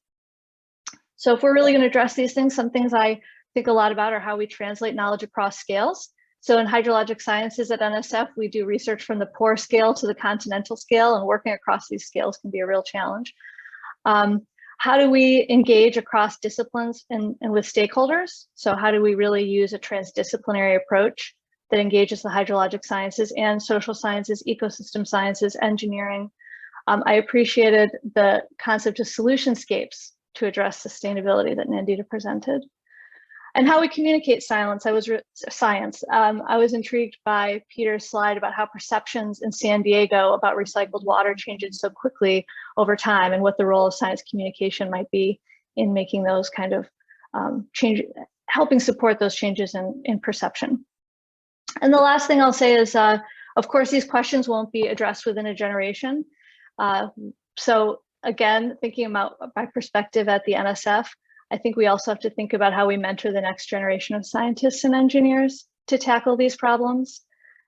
So if we're really going to address these things, some things I think a lot about are how we translate knowledge across scales. So in hydrologic sciences at NSF, we do research from the pore scale to the continental scale, and working across these scales can be a real challenge. How do we engage across disciplines and with stakeholders? So how do we really use a transdisciplinary approach that engages the hydrologic sciences and social sciences, ecosystem sciences, engineering? I appreciated the concept of solutionscapes to address sustainability that Nandita presented. And how we communicate science. I was intrigued by Peter's slide about how perceptions in San Diego about recycled water changes so quickly over time, and what the role of science communication might be in making those kind of helping support those changes in perception. And the last thing I'll say is, of course, these questions won't be addressed within a generation. So again, thinking about my perspective at the NSF, I think we also have to think about how we mentor the next generation of scientists and engineers to tackle these problems,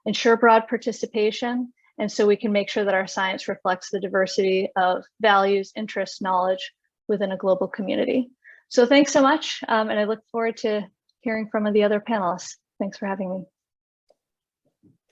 ensure broad participation, and so we can make sure that our science reflects the diversity of values, interests, knowledge within a global community. So thanks so much, and I look forward to hearing from the other panelists. Thanks for having me.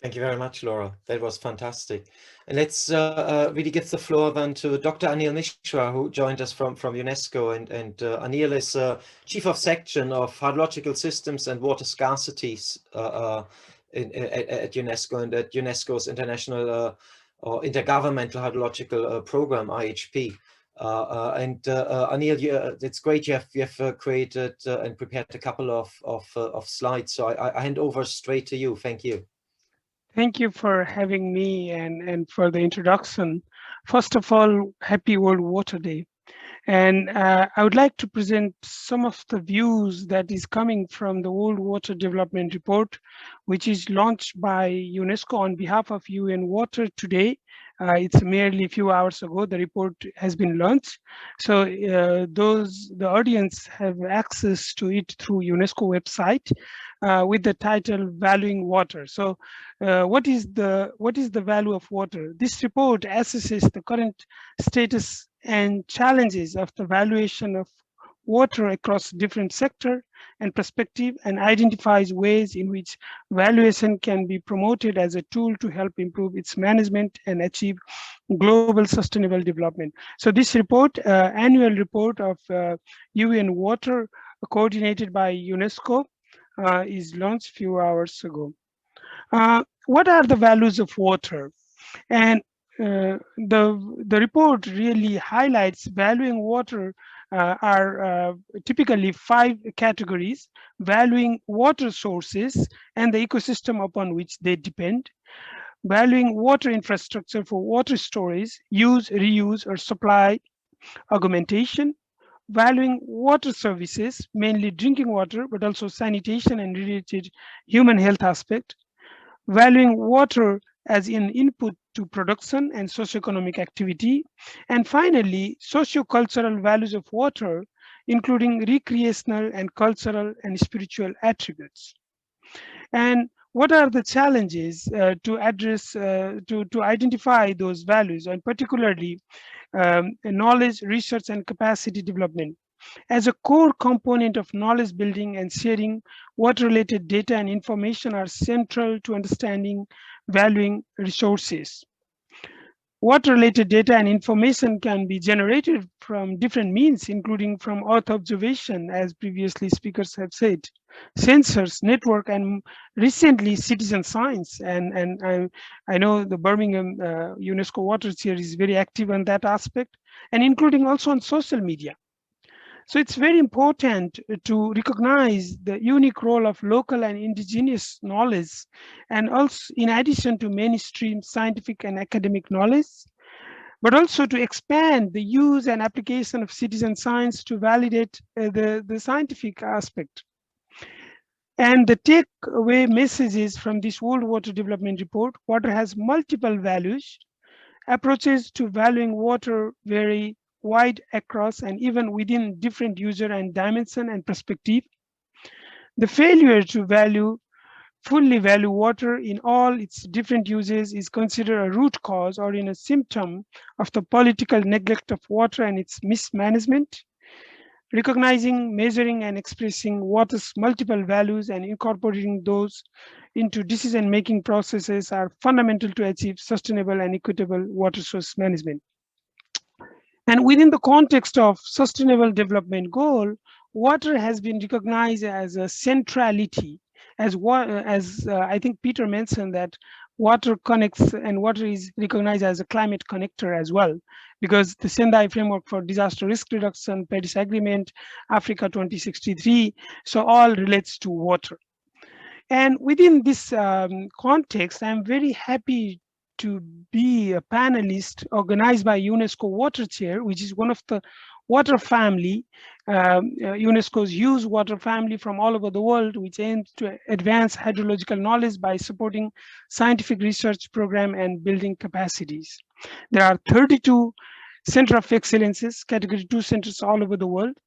Thank you very much, Laura. That was fantastic. And let's really give the floor then to Dr. Anil Mishra, who joined us from UNESCO. And Anil is Chief of Section of Hydrological Systems and Water Scarcities at UNESCO, and at UNESCO's International or Intergovernmental Hydrological Program, IHP. Anil, it's great you have created and prepared a couple of slides. So I hand over straight to you. Thank you. Thank you for having me and for the introduction. First of all, happy World Water Day. And I would like to present some of the views that is coming from the World Water Development Report, which is launched by UNESCO on behalf of UN Water today. It's merely a few hours ago, the report has been launched. So the audience have access to it through UNESCO website with the title Valuing Water. So what is the value of water? This report assesses the current status and challenges of the valuation of water across different sector and perspective, and identifies ways in which valuation can be promoted as a tool to help improve its management and achieve global sustainable development. So this report, annual report of UN Water, coordinated by UNESCO, is launched a few hours ago. What are the values of water? And the report really highlights valuing water are typically 5 categories: valuing water sources and the ecosystem upon which they depend, valuing water infrastructure for water storage, use, reuse, or supply augmentation, valuing water services, mainly drinking water, but also sanitation and related human health aspect, valuing water as an input to production and socioeconomic activity, and finally, socio-cultural values of water, including recreational and cultural and spiritual attributes. And what are the challenges to address, to identify those values, and particularly knowledge, research, and capacity development? As a core component of knowledge building and sharing, water-related data and information are central to understanding valuing resources. Water-related data and information can be generated from different means, including from Earth observation, as previously speakers have said, sensors, network, and recently citizen science. And I know the Birmingham UNESCO Water Chair is very active on that aspect, and including also on social media. So it's very important to recognize the unique role of local and indigenous knowledge, and also in addition to mainstream scientific and academic knowledge, but also to expand the use and application of citizen science to validate the scientific aspect. And the takeaway messages from this World Water Development Report: water has multiple values. Approaches to valuing water vary wide across and even within different user and dimension and perspective. The failure to fully value water in all its different uses is considered a root cause or in a symptom of the political neglect of water and its mismanagement. Recognizing, measuring, and expressing water's multiple values and incorporating those into decision-making processes are fundamental to achieve sustainable and equitable water source management. And within the context of sustainable development goal, water has been recognized as a centrality, as I think Peter mentioned that water connects, and water is recognized as a climate connector as well, because the Sendai Framework for Disaster Risk Reduction, Paris Agreement, Africa 2063, so all relates to water. And within this context, I'm very happy to be a panelist organized by UNESCO Water Chair, which is one of the water family, UNESCO's huge water family from all over the world, which aims to advance hydrological knowledge by supporting scientific research program and building capacities. There are 32 Center of Excellences, Category 2 centers all over the world.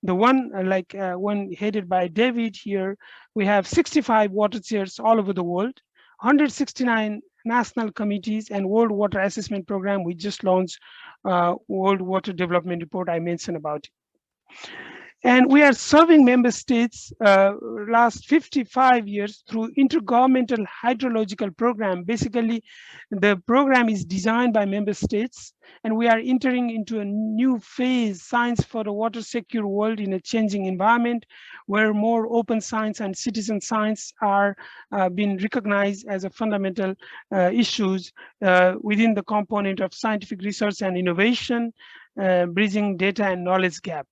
The one, one headed by David here, we have 65 water chairs all over the world, 169 national committees, and World Water Assessment Program. We just launched World Water Development Report I mentioned about. And we are serving member states last 55 years through intergovernmental hydrological program. Basically, the program is designed by member states, and we are entering into a new phase, science for a water secure world in a changing environment, where more open science and citizen science are being recognized as a fundamental issues within the component of scientific research and innovation, bridging data and knowledge gap.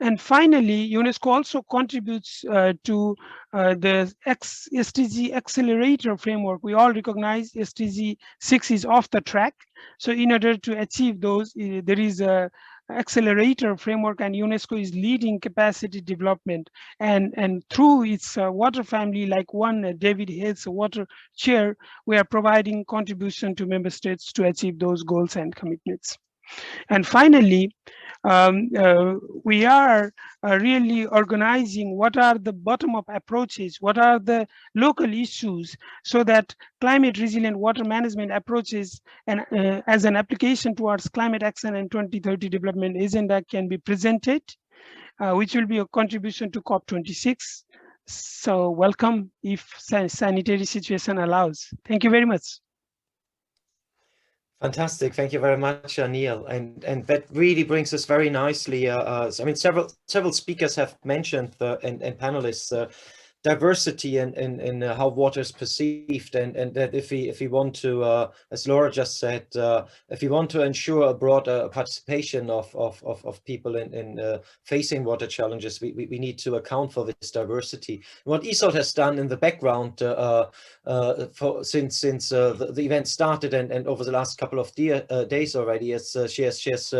And finally, UNESCO also contributes to the SDG accelerator framework. We all recognize SDG 6 is off the track. So in order to achieve those, there is a accelerator framework, and UNESCO is leading capacity development. And through its water family, like one David Hayes, water chair, we are providing contribution to member states to achieve those goals and commitments. And finally, we are really organizing what are the bottom-up approaches, what are the local issues, so that climate resilient water management approaches and as an application towards climate action and 2030 development agenda can be presented, which will be a contribution to COP26. So welcome if sanitary situation allows. Thank you very much. Fantastic, thank you very much, Anil, and that really brings us very nicely. I mean, several speakers have mentioned and panelists diversity and how water is perceived, and that if we want to, as Laura just said, if we want to ensure a broader participation of people in facing water challenges, we need to account for this diversity. What Isolde has done in the background since the event started and over the last couple of days already, is she has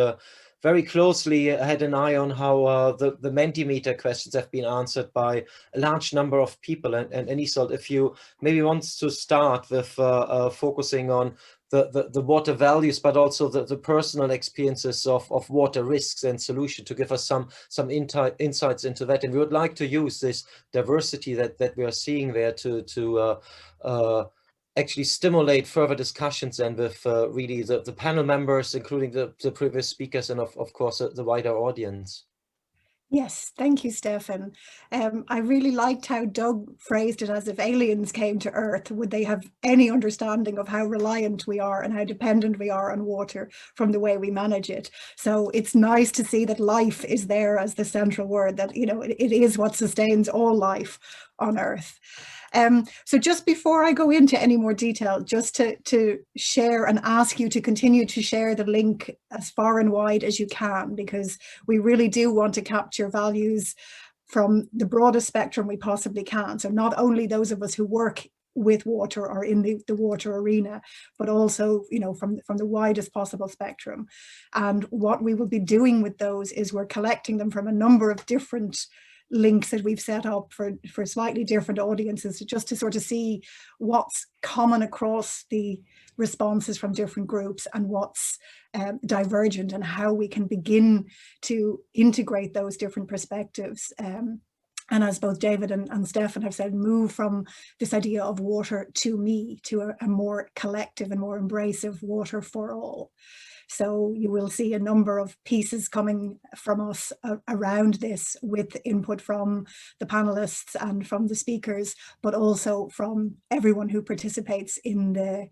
very closely had an eye on how the Mentimeter questions have been answered by a large number of people. And Isolde, if you maybe wants to start with focusing on the water values, but also the personal experiences of water risks and solution, to give us some insights into that. And we would like to use this diversity that we are seeing there to actually stimulate further discussions, and with really the panel members, including the previous speakers, and of course the wider audience. Yes, thank you, Stefan. I really liked how Doug phrased it as if aliens came to Earth, would they have any understanding of how reliant we are and how dependent we are on water from the way we manage it. So it's nice to see that life is there as the central word, that, you know, it is what sustains all life on Earth. So just before I go into any more detail, just to share and ask you to continue to share the link as far and wide as you can, because we really do want to capture values from the broadest spectrum we possibly can. So not only those of us who work with water or in the water arena, but also, you know, from the widest possible spectrum. And what we will be doing with those is we're collecting them from a number of different links that we've set up for slightly different audiences, just to sort of see what's common across the responses from different groups and what's divergent, and how we can begin to integrate those different perspectives. And as both David and Stefan have said, move from this idea of water to me to a more collective and more embracive water for all. So you will see a number of pieces coming from us around this, with input from the panelists and from the speakers, but also from everyone who participates in the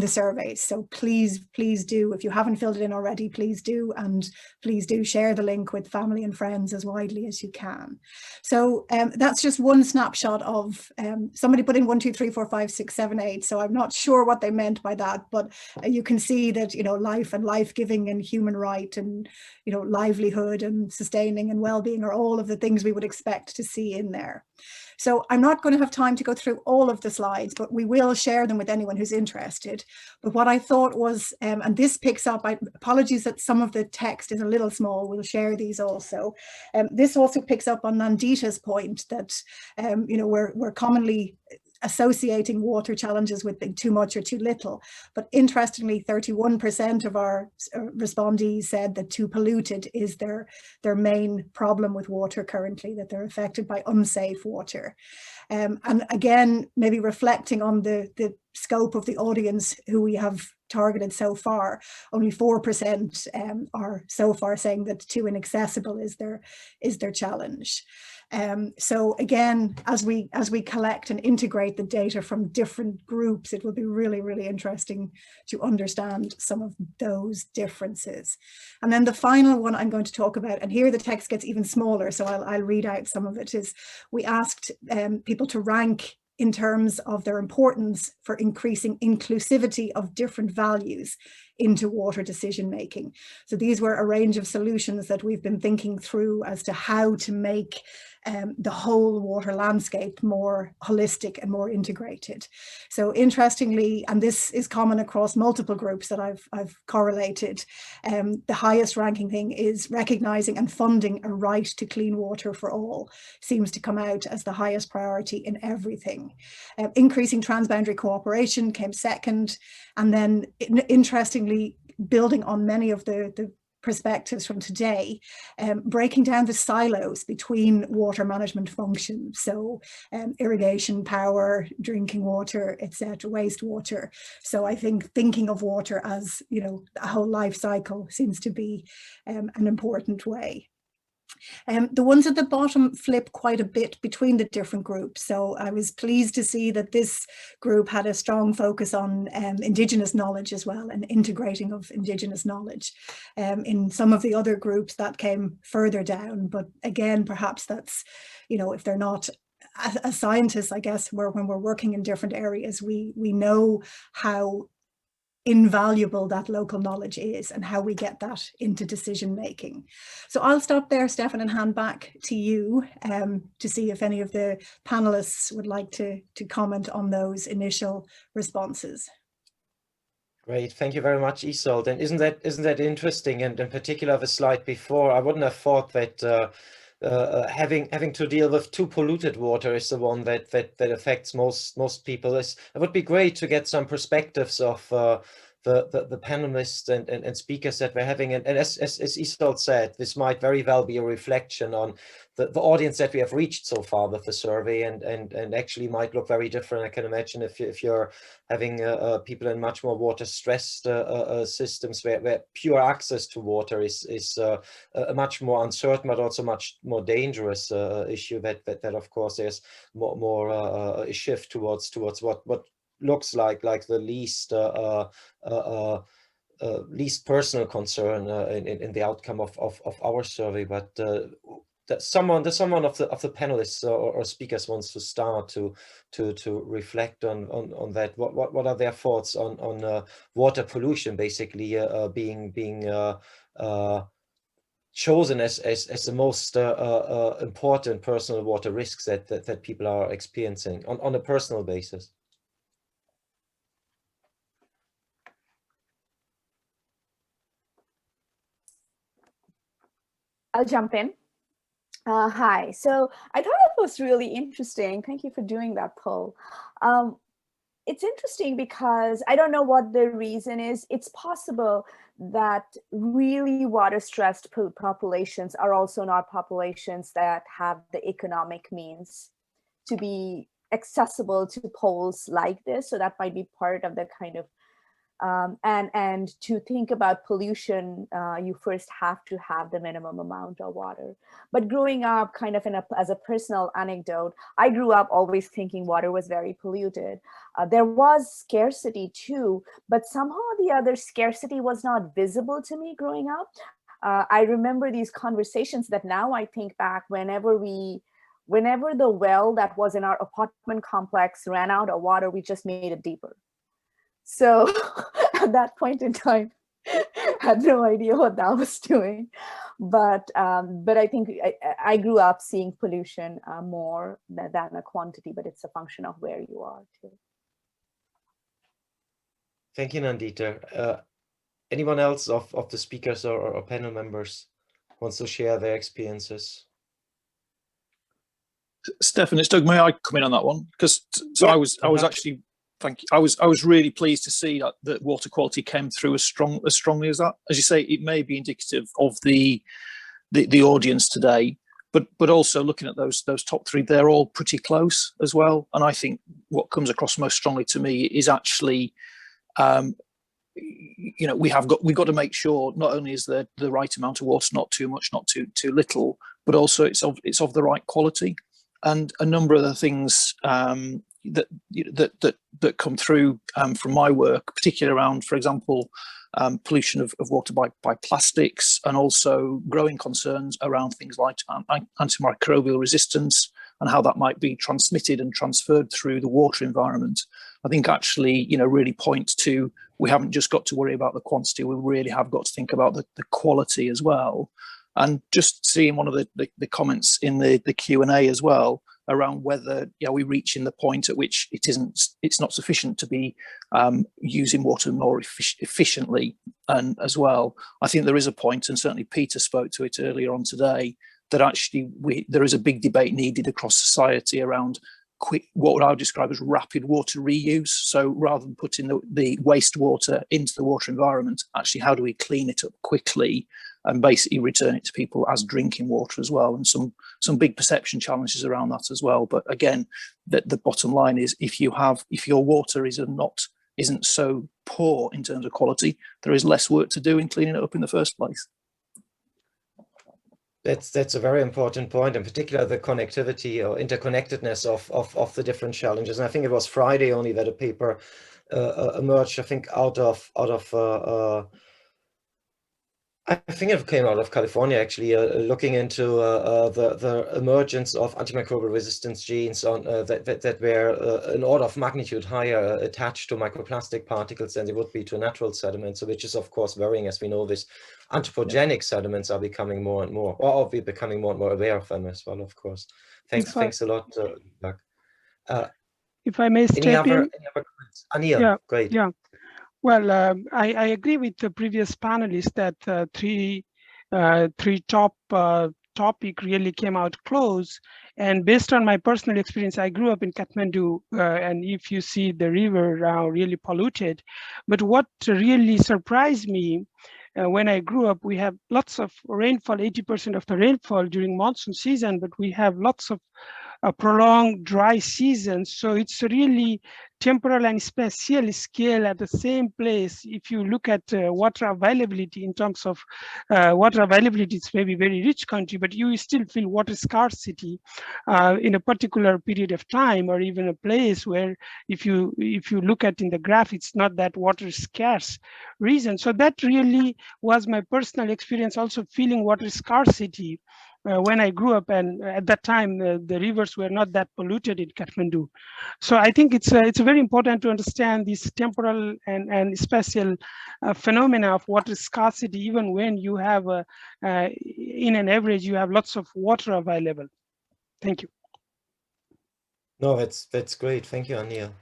surveys. So please do, if you haven't filled it in already, please do, and please do share the link with family and friends as widely as you can. So that's just one snapshot of somebody put in 1, 2, 3, 4, 5, 6, 7, 8. So I'm not sure what they meant by that, but you can see that, you know, life and life-giving and human right and, you know, livelihood and sustaining and well-being are all of the things we would expect to see in there. So I'm not going to have time to go through all of the slides, but we will share them with anyone who's interested. But what I thought was, and this picks up, apologies that some of the text is a little small, we'll share these also. This also picks up on Nandita's point that, you know, we're commonly associating water challenges with being too much or too little. But interestingly, 31% of our respondees said that too polluted is their main problem with water currently, that they're affected by unsafe water. And again, maybe reflecting on the scope of the audience who we have targeted so far, only 4% are so far saying that too inaccessible is their challenge. So again, as we collect and integrate the data from different groups, it will be really, really interesting to understand some of those differences. And then the final one I'm going to talk about, and here the text gets even smaller, so I'll read out some of it, is we asked people to rank in terms of their importance for increasing inclusivity of different values into water decision making. So these were a range of solutions that we've been thinking through as to how to make the whole water landscape more holistic and more integrated. So interestingly, and this is common across multiple groups that I've correlated, the highest ranking thing is recognizing and funding a right to clean water for all seems to come out as the highest priority in everything. Increasing transboundary cooperation came second, and then interestingly, building on many of the perspectives from today, breaking down the silos between water management functions, so irrigation, power, drinking water, etc., wastewater. So I think thinking of water as, you know, a whole life cycle seems to be an important way. The ones at the bottom flip quite a bit between the different groups. So I was pleased to see that this group had a strong focus on Indigenous knowledge as well, and integrating of Indigenous knowledge. In some of the other groups that came further down, but again, perhaps that's, you know, if they're not as scientists, I guess, when we're working in different areas, we know how invaluable that local knowledge is and how we get that into decision making. So I'll stop there, Stefan, and hand back to you to see if any of the panelists would like to comment on those initial responses. Great, thank you very much, Isolde. And isn't that interesting? And in particular, the slide before, I wouldn't have thought that having to deal with too polluted water is the one that affects most people. It would be great to get some perspectives of the panelists and speakers that we're having. And as Isolde said, this might very well be a reflection on the audience that we have reached so far with the survey, and actually might look very different. I can imagine if you're having people in much more water stressed systems where pure access to water is a much more uncertain but also much more dangerous issue, that of course there's more a shift towards what looks like the least personal concern in the outcome of our survey. But that someone of the panelists or speakers wants to start to reflect on that. What are their thoughts on water pollution basically being chosen as the most important personal water risks that people are experiencing on a personal basis? I'll jump in. Hi, so I thought it was really interesting. Thank you for doing that poll. It's interesting because I don't know what the reason is. It's possible that really water-stressed populations are also not populations that have the economic means to be accessible to polls like this. So that might be part of the kind of and to think about pollution, you first have to have the minimum amount of water. But growing up, kind of as a personal anecdote, I grew up always thinking water was very polluted. There was scarcity too, but somehow the other scarcity was not visible to me growing up. I remember these conversations that now I think back whenever the well that was in our apartment complex ran out of water, we just made it deeper. So at that point in time, I had no idea what that was doing. But I think I grew up seeing pollution more than a quantity, but it's a function of where you are too. Thank you, Nandita. Anyone else of the speakers or panel members wants to share their experiences? Stefan, it's Doug. May I come in on that one? Because so yeah, I was actually. Thank you. I was really pleased to see that water quality came through as strongly as that. As you say, it may be indicative of the audience today, but also looking at those top three, they're all pretty close as well. And I think what comes across most strongly to me is actually, you know, we've got to make sure not only is there the right amount of water, not too much, not too little, but also it's of the right quality. And a number of the things that come through from my work, particularly around, for example, pollution of water by plastics, and also growing concerns around things like antimicrobial resistance, and how that might be transmitted and transferred through the water environment, I think actually, really point to, we haven't just got to worry about the quantity, we really have got to think about the quality as well. And just seeing one of the comments in the Q&A as well, around whether we're reaching the point at which it's not sufficient to be using water more efficiently, and as well, I think there is a point, and certainly Peter spoke to it earlier on today, that actually there is a big debate needed across society around what I would describe as rapid water reuse. So rather than putting the wastewater into the water environment, actually how do we clean it up quickly and basically return it to people as drinking water as well, and some big perception challenges around that as well. But again, the bottom line is, if your water isn't so poor in terms of quality, there is less work to do in cleaning it up in the first place. That's a very important point, in particular the connectivity or interconnectedness of the different challenges. And I think it was Friday only that a paper emerged, I think I think it came out of California, actually, looking into the emergence of antimicrobial resistance genes that were an order of magnitude higher attached to microplastic particles than they would be to natural sediments, so which is of course worrying, as we know this anthropogenic sediments are becoming more and more, or we're becoming more and more aware of them as well, of course. Thanks a lot, Doug. If I may step in. Any other comments? Anil, yeah, great. Yeah. Well, I agree with the previous panelists that three top topic really came out close. And based on my personal experience, I grew up in Kathmandu, and if you see the river now really polluted. But what really surprised me, when I grew up, we have lots of rainfall, 80% of the rainfall during monsoon season, but we have lots of prolonged dry seasons. So it's really temporal and spatial scale at the same place. If you look at water availability, in terms of water availability, it's maybe very rich country, but you still feel water scarcity in a particular period of time, or even a place where if you look at in the graph, it's not that water scarce region. So that really was my personal experience, also feeling water scarcity when I grew up, and at that time the rivers were not that polluted in Kathmandu. So I think it's very important to understand this temporal and spatial phenomena of water scarcity, even when you have in an average you have lots of water available. Thank you. No, that's great. Thank you, Anil.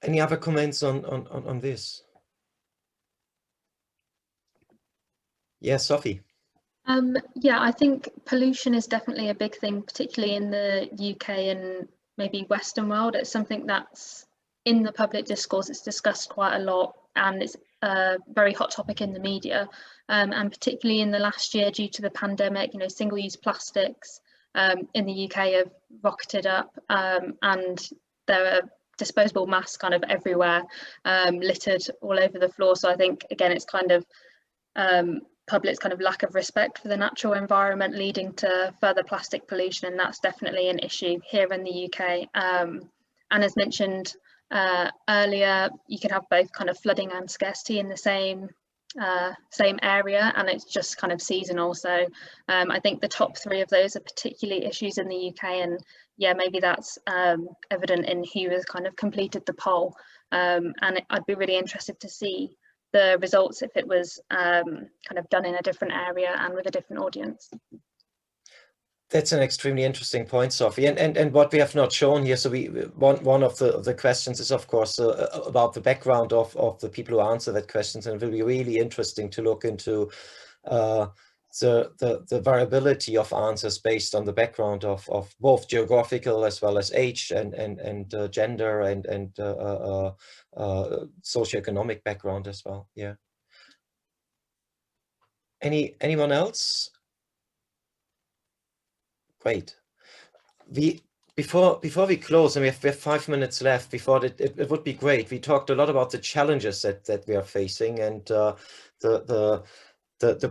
Any other comments on this? Yes, Sophie. Yeah, I think pollution is definitely a big thing, particularly in the UK and maybe Western world. It's something that's in the public discourse. It's discussed quite a lot, and it's a very hot topic in the media. And particularly in the last year, due to the pandemic, single-use plastics in the UK have rocketed up, and there are disposable masks kind of everywhere, littered all over the floor. So I think, again, it's kind of public's kind of lack of respect for the natural environment leading to further plastic pollution, and that's definitely an issue here in the UK. And as mentioned earlier, you can have both kind of flooding and scarcity in the same area, and it's just kind of seasonal. So I think the top three of those are particularly issues in the UK, and yeah, maybe that's evident in who has kind of completed the poll. And I'd be really interested to see the results if it was kind of done in a different area and with a different audience. That's an extremely interesting point, Sophie. And what we have not shown here, so one of the questions is, of course, about the background of the people who answer that questions, and it will be really interesting to look into the variability of answers based on the background of both geographical as well as age and gender and socioeconomic background as well. Yeah. Anyone else? Great. Before we close, and we have 5 minutes left, it would be great. We talked a lot about the challenges that we are facing, and the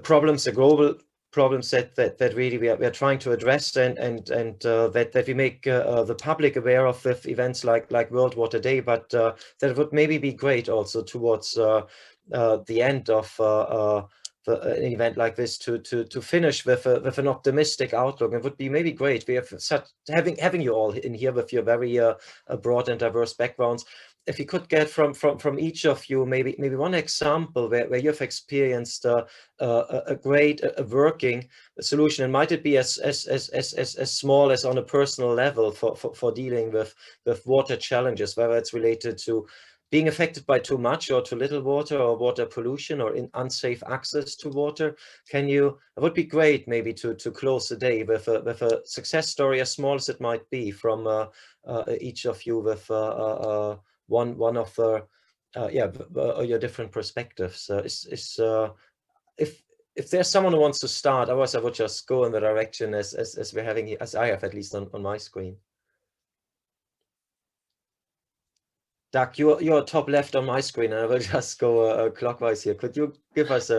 problems, the global problems that really we are trying to address, and that we make the public aware of with events like World Water Day, but that would maybe be great also towards the end of an event like this to finish with an optimistic outlook. It would be maybe great. We have having you all in here with your very broad and diverse backgrounds. If you could get from each of you maybe one example where you've experienced a great working solution, and might it be as small as on a personal level for dealing with water challenges, whether it's related to being affected by too much or too little water, or water pollution, or unsafe access to water. It would be great maybe to close the day with a success story, as small as it might be, from each of you, with one of your different perspectives. If there's someone who wants to start, otherwise I would just go in the direction as we're having here, as I have at least on my screen. Doug, you're top left on my screen, and I will just go clockwise here. Could you give us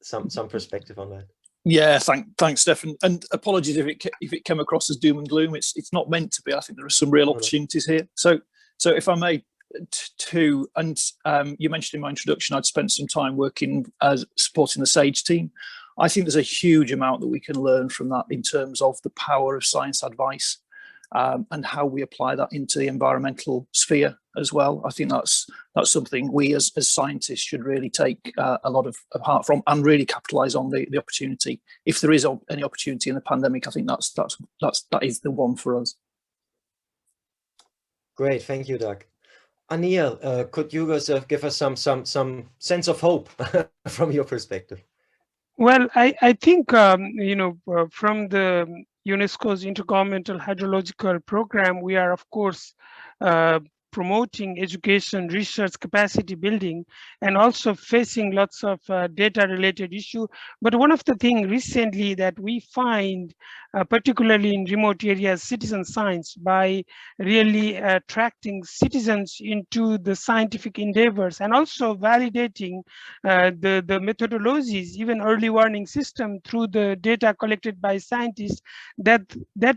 some perspective on that? Yeah, thanks, Stefan. And apologies if it came across as doom and gloom. It's not meant to be. I think there are some real opportunities here. So if I may, you mentioned in my introduction, I'd spent some time working as supporting the SAGE team. I think there's a huge amount that we can learn from that in terms of the power of science advice. And how we apply that into the environmental sphere as well. I think that's something we as scientists should really take a lot of heart from, and really capitalise on the opportunity. If there is any opportunity in the pandemic, I think that is the one for us. Great, thank you, Doug. Anil, could you guys give us some sense of hope from your perspective? Well, I think from the UNESCO's Intergovernmental Hydrological Program, we are, of course, promoting education, research, capacity building, and also facing lots of data-related issues. But one of the things recently that we find, particularly in remote areas, citizen science, by really attracting citizens into the scientific endeavors, and also validating the methodologies, even early warning system, through the data collected by scientists, that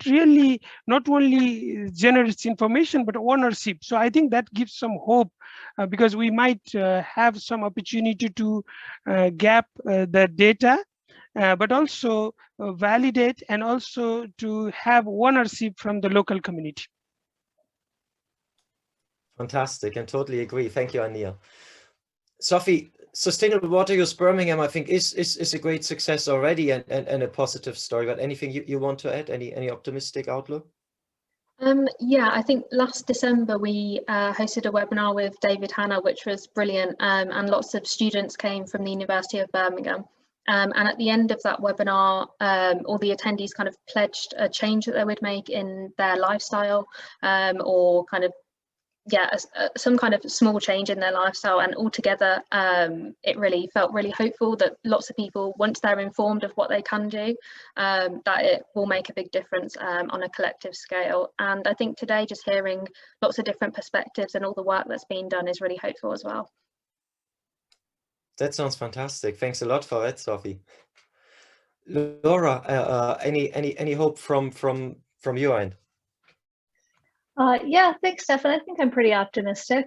really not only generates information but ownership. So I think that gives some hope, because we might have some opportunity to gap the data, but also validate, and also to have ownership from the local community. Fantastic, and totally agree. Thank you, Anil. Sophie, Sustainable Water Use Birmingham, I think, is a great success already, and a positive story. But anything you want to add? Any optimistic outlook? Yeah, I think last December we hosted a webinar with David Hanna, which was brilliant, and lots of students came from the University of Birmingham. And at the end of that webinar, all the attendees kind of pledged a change that they would make in their lifestyle, or kind of, yeah, some kind of small change in their lifestyle. And altogether, it really felt really hopeful that lots of people, once they're informed of what they can do, that it will make a big difference on a collective scale. And I think today, just hearing lots of different perspectives and all the work that's been done is really hopeful as well. That sounds fantastic. Thanks a lot for that, Sophie. Laura, any hope from your end? Yeah, thanks, Stefan. I think I'm pretty optimistic.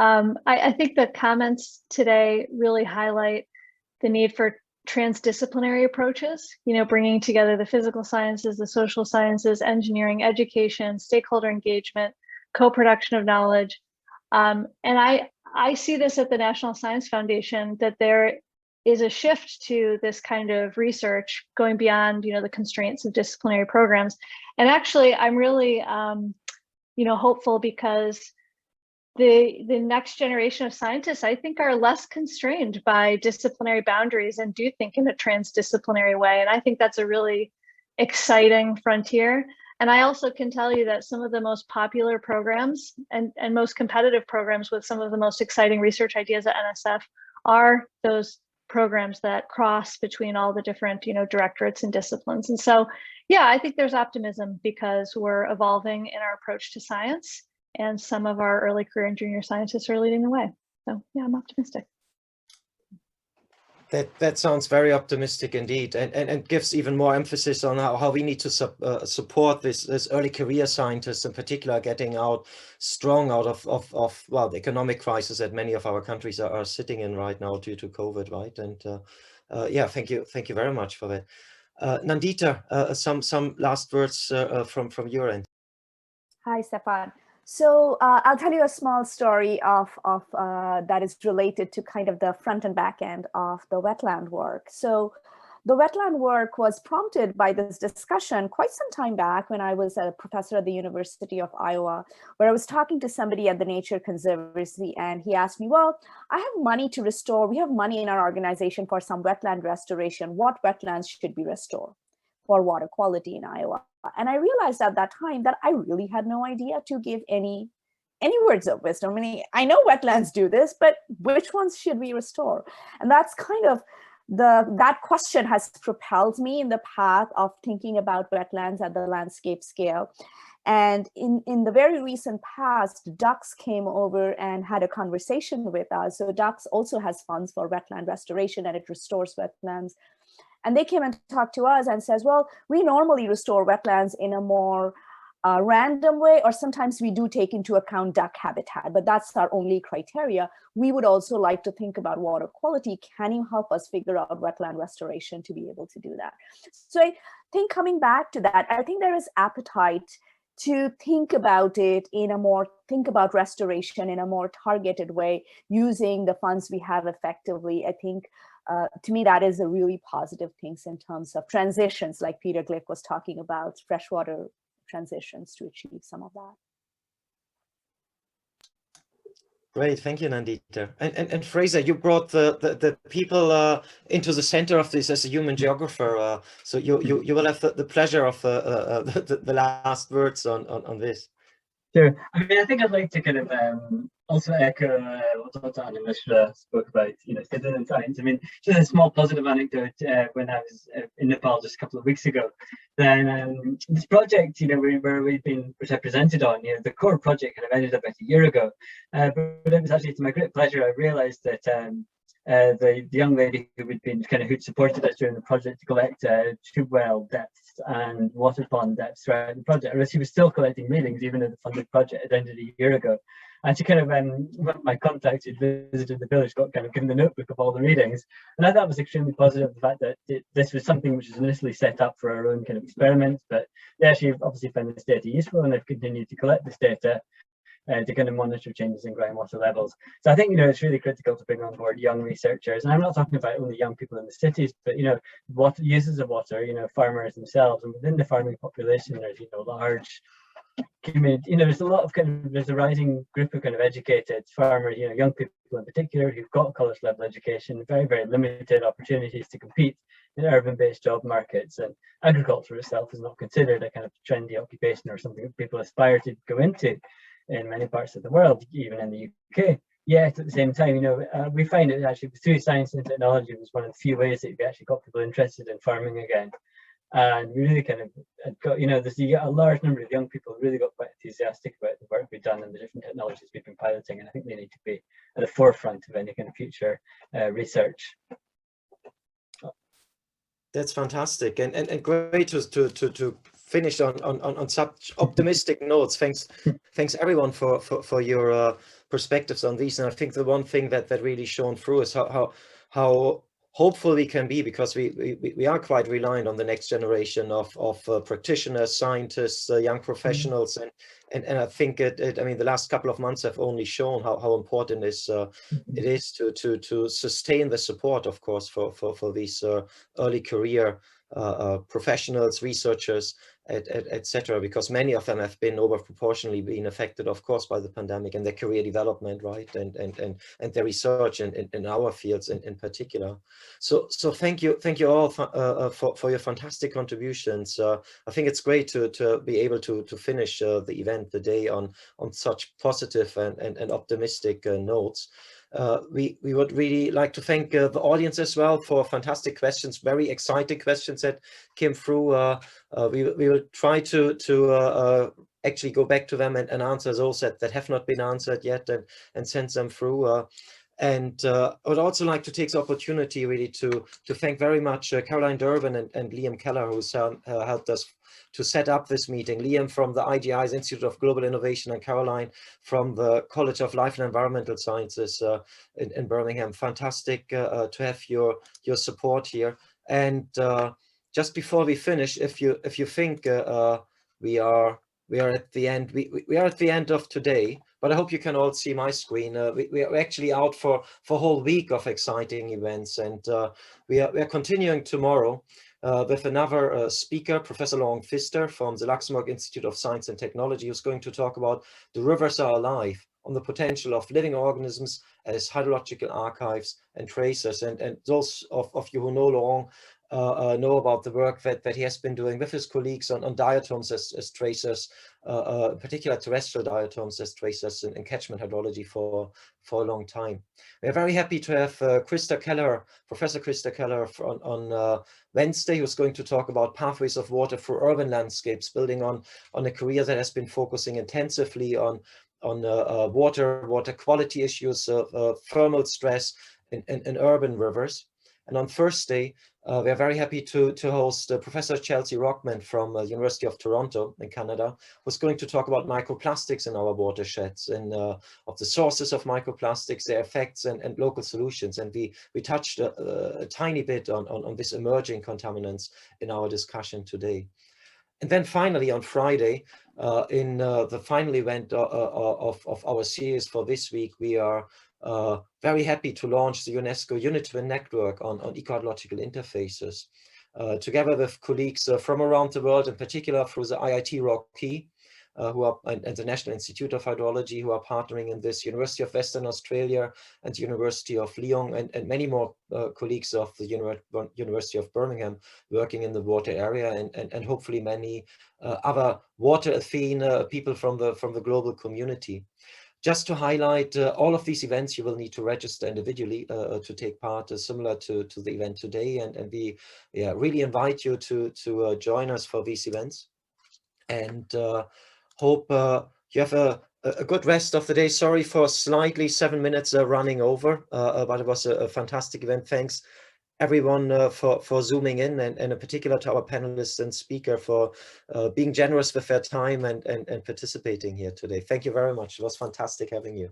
I think the comments today really highlight the need for transdisciplinary approaches, bringing together the physical sciences, the social sciences, engineering, education, stakeholder engagement, co-production of knowledge. And I see this at the National Science Foundation, that there is a shift to this kind of research going beyond, the constraints of disciplinary programs. And actually, I'm really hopeful, because the next generation of scientists, I think, are less constrained by disciplinary boundaries and do think in a transdisciplinary way. And I think that's a really exciting frontier. And I also can tell you that some of the most popular programs and most competitive programs with some of the most exciting research ideas at NSF are those programs that cross between all the different, directorates and disciplines. And so, yeah, I think there's optimism, because we're evolving in our approach to science, and some of our early career and junior scientists are leading the way. So yeah, I'm optimistic. That sounds very optimistic indeed, and gives even more emphasis on how we need to support this early career scientists in particular getting out strong out of well, the economic crisis that many of our countries are sitting in right now due to COVID, right? And yeah, thank you very much for that. Nandita, some last words from your end. Hi, Stefan. So I'll tell you a small story of that is related to kind of the front and back end of the wetland work. So the wetland work was prompted by this discussion quite some time back when I was a professor at the University of Iowa, where I was talking to somebody at the Nature Conservancy, and he asked me, well, I have money to restore. We have money in our organization for some wetland restoration. What wetlands should be restored for water quality in Iowa? And I realized at that time that I really had no idea to give any words of wisdom. I mean, I know wetlands do this, but which ones should we restore? And that's kind of that question has propelled me in the path of thinking about wetlands at the landscape scale. And in the very recent past, Ducks came over and had a conversation with us. So Ducks also has funds for wetland restoration, and it restores wetlands. And they came and talked to us and says, well, we normally restore wetlands in a more random way, or sometimes we do take into account duck habitat, but that's our only criteria. We would also like to think about water quality. Can you help us figure out wetland restoration to be able to do that? So I think coming back to that, I think there is appetite to think about restoration in a more targeted way, using the funds we have effectively. I think to me, that is a really positive thing in terms of transitions, like Peter Gleick was talking about, freshwater transitions to achieve some of that. Great, thank you, Nandita. And Fraser, you brought the people into the center of this as a human geographer. So you will have the pleasure of the last words on this. Sure. I mean, I think I'd like to kind of also echo what Anna Mishra spoke about, citizen science. I mean, just a small positive anecdote when I was in Nepal just a couple of weeks ago. Then this project, which I presented on, the core project kind of ended about a year ago. But it was actually to my great pleasure, I realized that the young lady who'd supported us during the project to collect tube well depths and water pond depths throughout the project, she was still collecting readings even though the funded project had ended a year ago. And she kind of, my contact, had visited the village, got kind of given the notebook of all the readings. And I thought it was extremely positive, the fact that this was something which was initially set up for our own kind of experiments, but they actually obviously found this data useful, and they've continued to collect this data to kind of monitor changes in groundwater levels. So I think, it's really critical to bring on board young researchers. And I'm not talking about only young people in the cities, but, what users of water, farmers themselves. And within the farming population, there's, large community, there's a lot of there's a rising group of kind of educated farmers, young people in particular, who've got college level education, very, very limited opportunities to compete in urban-based job markets. And agriculture itself is not considered a kind of trendy occupation or something that people aspire to go into in many parts of the world, even in the UK. Yet at the same time, we find it actually through science and technology was one of the few ways that we actually got people interested in farming again. And we really kind of got, there's a large number of young people who really got quite enthusiastic about the work we've done and the different technologies we've been piloting. And I think they need to be at the forefront of any kind of future research. That's fantastic, and great to finish on such optimistic notes. Thanks everyone for your perspectives on these. And I think the one thing that really shone through is how hopeful we can be, because we are quite reliant on the next generation of practitioners, scientists, young professionals, and I think the last couple of months have only shown how important it is to sustain the support, of course, for these early career professionals, researchers, etc., because many of them have been over proportionally being affected, of course, by the pandemic and their career development, right, and their research in our fields in particular. So thank you all for your fantastic contributions. I think it's great to be able to finish the event, the day, on such positive and optimistic notes. We would really like to thank the audience as well for fantastic questions, very exciting questions that came through. We will try to actually go back to them and answer those that have not been answered yet, and send them through. And I would also like to take the opportunity really to thank very much Caroline Durbin and Liam Keller, who's helped us to set up this meeting. Liam from the IGI's Institute of Global Innovation and Caroline from the College of Life and Environmental Sciences in Birmingham. Fantastic to have your support here. And just before we finish, if you think we are at the end, we are at the end of today, but I hope you can all see my screen. We are actually out for a whole week of exciting events, and we are continuing tomorrow with another speaker, Professor Laurent Pfister from the Luxembourg Institute of Science and Technology, who's going to talk about the rivers are alive, on the potential of living organisms as hydrological archives and tracers. And those of you who know Laurent know about the work that he has been doing with his colleagues on diatoms as tracers, in particular terrestrial diatoms as tracers in catchment hydrology for a long time. We are very happy to have Krista Keller, Professor Krista Keller on Wednesday, who's going to talk about pathways of water through urban landscapes, building on a career that has been focusing intensively on water quality issues, thermal stress in urban rivers. And on Thursday, we are very happy to host Professor Chelsea Rockman from the University of Toronto in Canada, who's going to talk about microplastics in our watersheds and of the sources of microplastics, their effects and local solutions. And we touched a tiny bit on this emerging contaminants in our discussion today. And then finally on Friday, in the final event of our series for this week, we are very happy to launch the UNESCO Unitwin network on ecological interfaces, together with colleagues from around the world, in particular through the IIT Rocky, who are and the National Institute of Hydrology, who are partnering in this, University of Western Australia and University of Lyon, and many more colleagues of the University of Birmingham working in the water area, and hopefully many other water-affine people from the global community. Just to highlight all of these events, you will need to register individually to take part, similar to the event today, and we really invite you to join us for these events, and hope you have a good rest of the day. Sorry for slightly 7 minutes running over, but it was a fantastic event. Thanks everyone for zooming in, and in particular to our panelists and speaker for being generous with their time and participating here today. Thank you very much. It was fantastic having you.